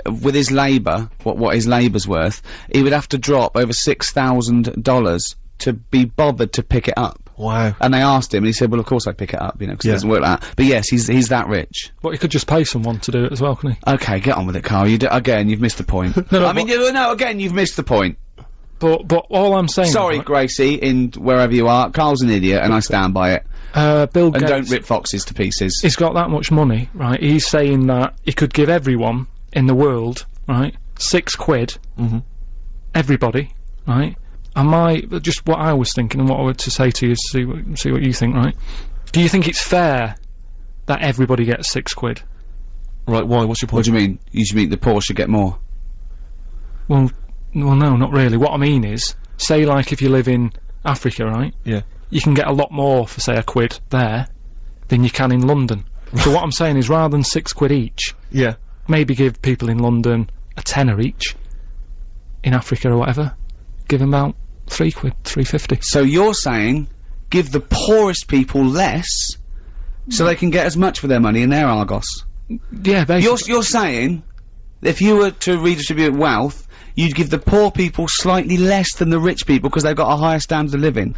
with his labour, what his labour's worth, he would have to drop over $6,000 to be bothered to pick it up. Wow. And they asked him, and he said, well, of course I'd pick it up, you know, because it doesn't work like that. But yes, he's that rich. Well, he could just pay someone to do it as well, couldn't he? Okay, get on with it, Karl. Again, you've missed the point. Again, you've missed the point. But all I'm saying... Sorry, Gracie, in wherever you are, Karl's an idiot, and I stand by it. Bill Gates... And don't rip foxes to pieces. He's got that much money, right? He's saying that he could give everyone in the world, right, £6. Mm-hmm. Everybody, right? And just what I was thinking and what I would to say to you, see what you think, right? Do you think it's fair that everybody gets £6? Right, why? What's your point? What do you mean? You mean the poor should get more? Well, no, not really. What I mean is, say like if you live in Africa, right? Yeah. You can get a lot more for, say, £1 there than you can in London. So what I'm saying is, rather than £6 each, yeah, maybe give people in London a tenner each, in Africa or whatever, give them about £3, £3.50. So you're saying, give the poorest people less, so they can get as much for their money in their Argos? Yeah, basically. You're saying, if you were to redistribute wealth, you'd give the poor people slightly less than the rich people because they've got a higher standard of living.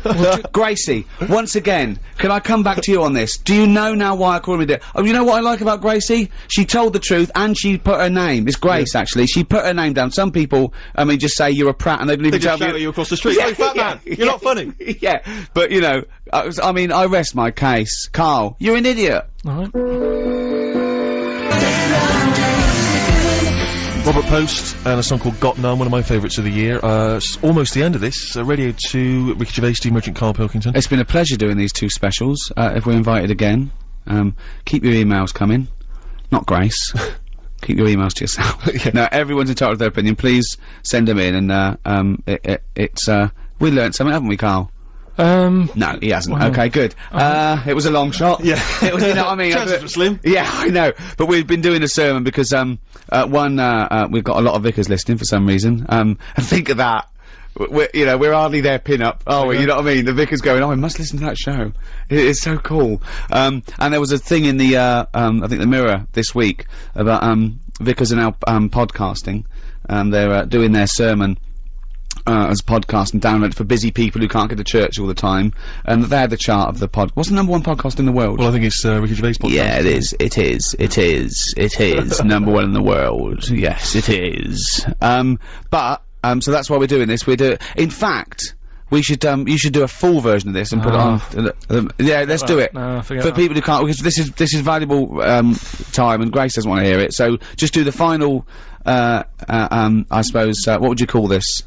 Gracie, once again, can I come back to you on this? Do you know now why I call him a Oh, you know what I like about Gracie? She told the truth and she put her name. It's Grace, actually. She put her name down. Some people, I mean, just say you're a prat and they believe they just shout at you across the street. Hey, fat man, you're not funny. Yeah, but you know, I mean, I rest my case. Karl, you're an idiot. Alright. Robert Post and a song called Got None, one of my favourites of the year. It's almost the end of this. Radio 2, Ricky Gervais, Steve Merchant, Karl Pilkington. It's been a pleasure doing these two specials. If we're invited again, keep your emails coming. Not Grace. Keep your emails to yourself. Yeah. No, everyone's entitled to their opinion. Please send them in, and we learnt something, haven't we, Karl? No, he hasn't. Well, okay, good. It was a long shot. Yeah. It was, you know what I mean? Chances were slim. Yeah, I know. But we've been doing a sermon because, we've got a lot of vicars listening for some reason. And think of that. We're hardly their pin-up, are we? You know what I mean? The vicar's going, oh, I must listen to that show. It's so cool. And there was a thing in the, I think the Mirror this week about, vicars are now, podcasting. They're, doing their sermon, as a podcast and download it for busy people who can't get to church all the time, and they had the chart of the what's the #1 podcast in the world? Well, I think it's Ricky Gervais podcast. Yeah, it is number 1 in the world. Yes, it is. But So that's why we're doing this. In fact, you should do a full version of this and put it on. Yeah, let's do it. No, forget For that. people who can't, because this is valuable time, and Grace doesn't want to hear it. So just do the final. I suppose what would you call this?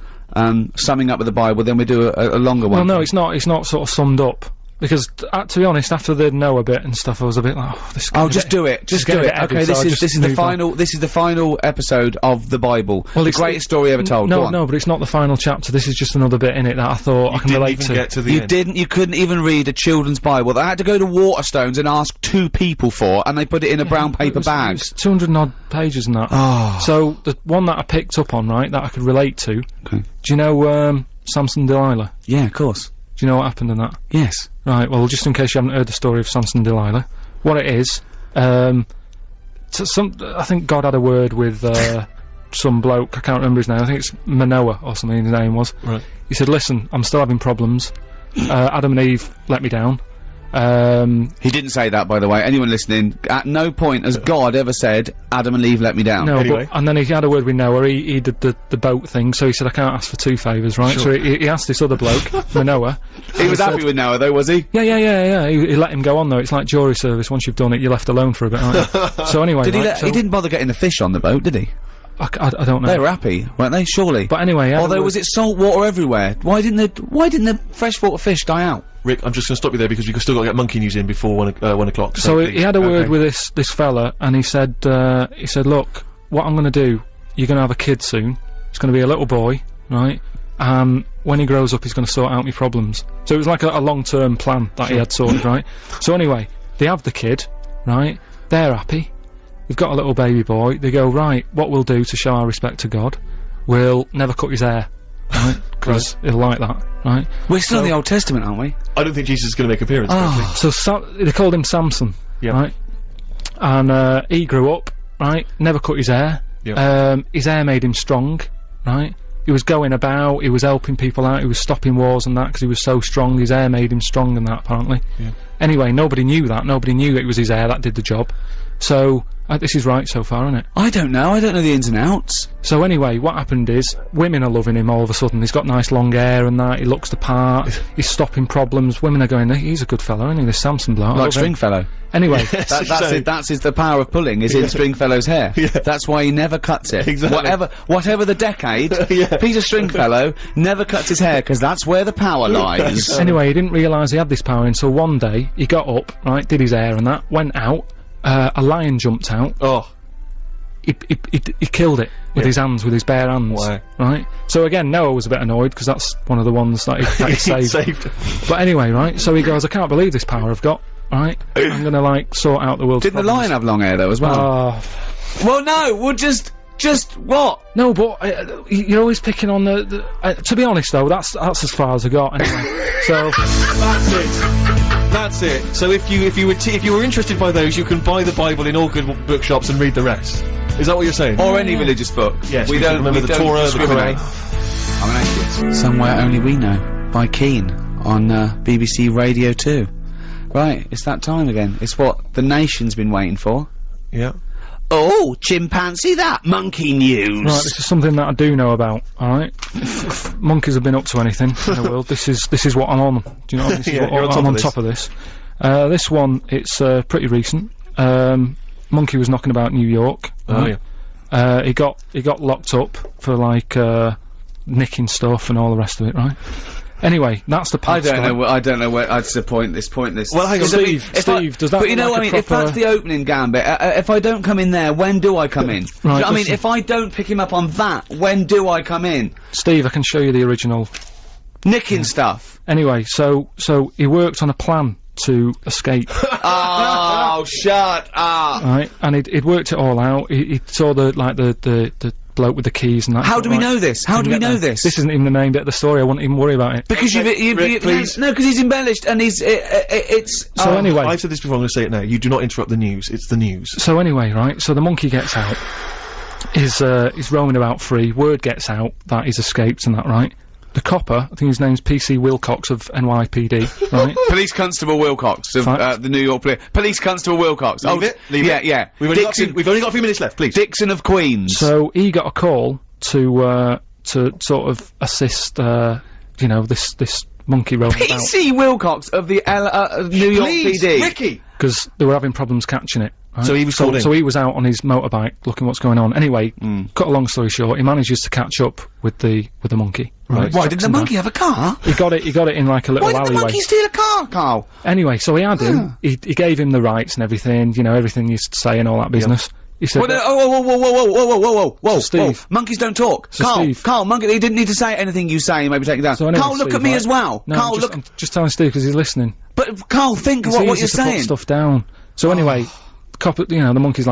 Summing up of the Bible. Then we do a longer one. Well, no, it's not. It's not sort of summed up. Because, to be honest, after the Noah bit and stuff, I was a bit like, oh, this is just do it. Just do it. Okay, this is the final. This is the final episode of the Bible. Well, the greatest story ever told. No, no, but it's not the final chapter. This is just another bit in it that I thought I can relate to. Get to the end. You couldn't even read a children's Bible. They had to go to Waterstones and ask 2 people for, and they put it in a brown paper bag. It was 200 and odd pages and that. Oh. So the one that I picked up on, right, that I could relate to. Okay. Do you know Samson and Delilah? Yeah, of course. Do you know what happened in that? Yes. Right, well, just in case you haven't heard the story of Samson and Delilah, what it is, I think God had a word with, some bloke, I can't remember his name, I think it's Manoah or something his name was. Right. He said, listen, I'm still having problems, Adam and Eve let me down. He didn't say that, by the way. Anyone listening, at no point has God ever said, Adam and Eve let me down. No, Anyway. and then he had a word with Noah, he did the boat thing, so he said, I can't ask for 2 favours, right? Sure. So he asked this other bloke, Manoah. He was happy with Noah, though, was he? Yeah, he let him go on, though. It's like jury service, once you've done it, you're left alone for a bit, aren't you? So anyway, Did he? right, He didn't bother getting the fish on the boat, did he? I don't know. They were happy, weren't they? Surely. But anyway, although was it salt water everywhere? Why didn't the freshwater fish die out? Rick, I'm just going to stop you there because we've still got to get monkey news in before 1 o'clock. So he had a word Okay. with this fella, and he said, look, what I'm gonna do, you're gonna have a kid soon. It's gonna be a little boy, right? When he grows up, he's gonna sort out my problems. So it was like a long-term plan that he had sorted, right? So anyway, they have the kid, right? They're happy. They've got a little baby boy. They go, right, what we'll do to show our respect to God, we'll never cut his hair, right? Because he'll like that, right? We're still in the Old Testament, aren't we? I don't think Jesus is going to make an appearance. Oh. So they called him Samson, Yeah. right? And he grew up, right? Never cut his hair. Yeah. His hair made him strong, right? He was going about, he was helping people out, he was stopping wars and that because he was so strong. His hair made him strong and that, apparently. Yeah. Anyway, nobody knew that. Nobody knew it was his hair that did the job. So this is right so far, isn't it? I don't know the ins and outs. So anyway, what happened is, women are loving him all of a sudden. He's got nice long hair and that, he looks the part, he's stopping problems. Women are going, he's a good fellow, isn't he, this Samson bloke? Like Stringfellow. Anyway, That's the power of pulling, is in Stringfellow's hair. Yeah. That's why he never cuts it. Exactly. Whatever the decade, Yeah. Peter Stringfellow never cuts his hair, because that's where the power lies. anyway, he didn't realise he had this power until one day, he got up, right, did his hair and that, went out, a lion jumped out, Oh. he killed it with his hands, with his bare hands. Wow. Right? So again, Noah was a bit annoyed, because that's one of the ones that he saved. But anyway, right, so he goes, I can't believe this power I've got, right? I'm gonna, like, sort out the world's Didn't the problems. lion have long hair, though, as well? Well, no, well, just what? No, but you're always picking on the to be honest, though, that's as far as I got, anyway. So... That's it. So if you were interested by those, you can buy the Bible in all good bookshops and read the rest. Is that what you're saying? Or any religious book. Yes, we you don't can remember we the don't Torah, the discriminate. Quran. I'm an atheist. Somewhere Only We Know by Keane on BBC Radio 2. Right, it's that time again. It's what the nation's been waiting for. Yeah. Oh, chimpanzee that monkey news. Right, this is something that I do know about, alright? If monkeys have been up to anything in the world, this is what I'm on. Do you know what I mean? This is Yeah, what you're on top I'm of on this. top of this. This one, it's pretty recent. Monkey was knocking about New York. Oh right? yeah. He got locked up for, like, nicking stuff and all the rest of it, right? Anyway, that's the I part. don't know where that's the pointless. Well, hang on, Steve, does that But you look know like what I a mean? If proper- that's the opening gambit, if I don't come in there, when do I come in? Do you know what I mean? listen. If I don't pick him up on that, when do I come in? Steve, I can show you the original. Nicking stuff. Anyway, so he worked on a plan to escape. Oh, shut up. Right, and he'd worked it all out. He saw the bloke with the keys and that. How do we right, know this? How do we get know there. this? This isn't even the main bit of the story. I wouldn't even worry about it. Because Rick, please. no, because he's embellished and it's. So anyway, I've said this before, I'm going to say it now. You do not interrupt the news. It's the news. so anyway, right. So the monkey gets out. He's roaming about free. Word gets out that he's escaped and that, right. The copper, I think his name's PC Wilcox of NYPD, right? Police Constable Wilcox of Fact. the New York Police Constable Wilcox. Leave it. Yeah. We've only got a few minutes left, please. Dixon of Queens. So he got a call to to sort of assist, you know, this monkey roaming about. PC Wilcox of the New York PD. Ricky! Because they were having problems catching it. Right? So he was called in. So he was out on his motorbike looking what's going on. Anyway, cut a long story short, he manages to catch up with the monkey. Right. Why, did the monkey have a car? He got it in like a little Why did alleyway. the monkey steal a car, Carl? Anyway, so he had him, he gave him the rights and everything, you know, everything he used to say and all that business. He said, Whoa, Steve. monkeys don't talk. So Carl, Steve. Carl, monkey, he didn't need to say anything you say, maybe take it down. So anyway, Carl, look Steve, at me right? as well. No, Carl, I'm just telling Steve because he's listening. But Carl, think It's what easy you're to put saying. stuff down. So anyway, the monkey's like,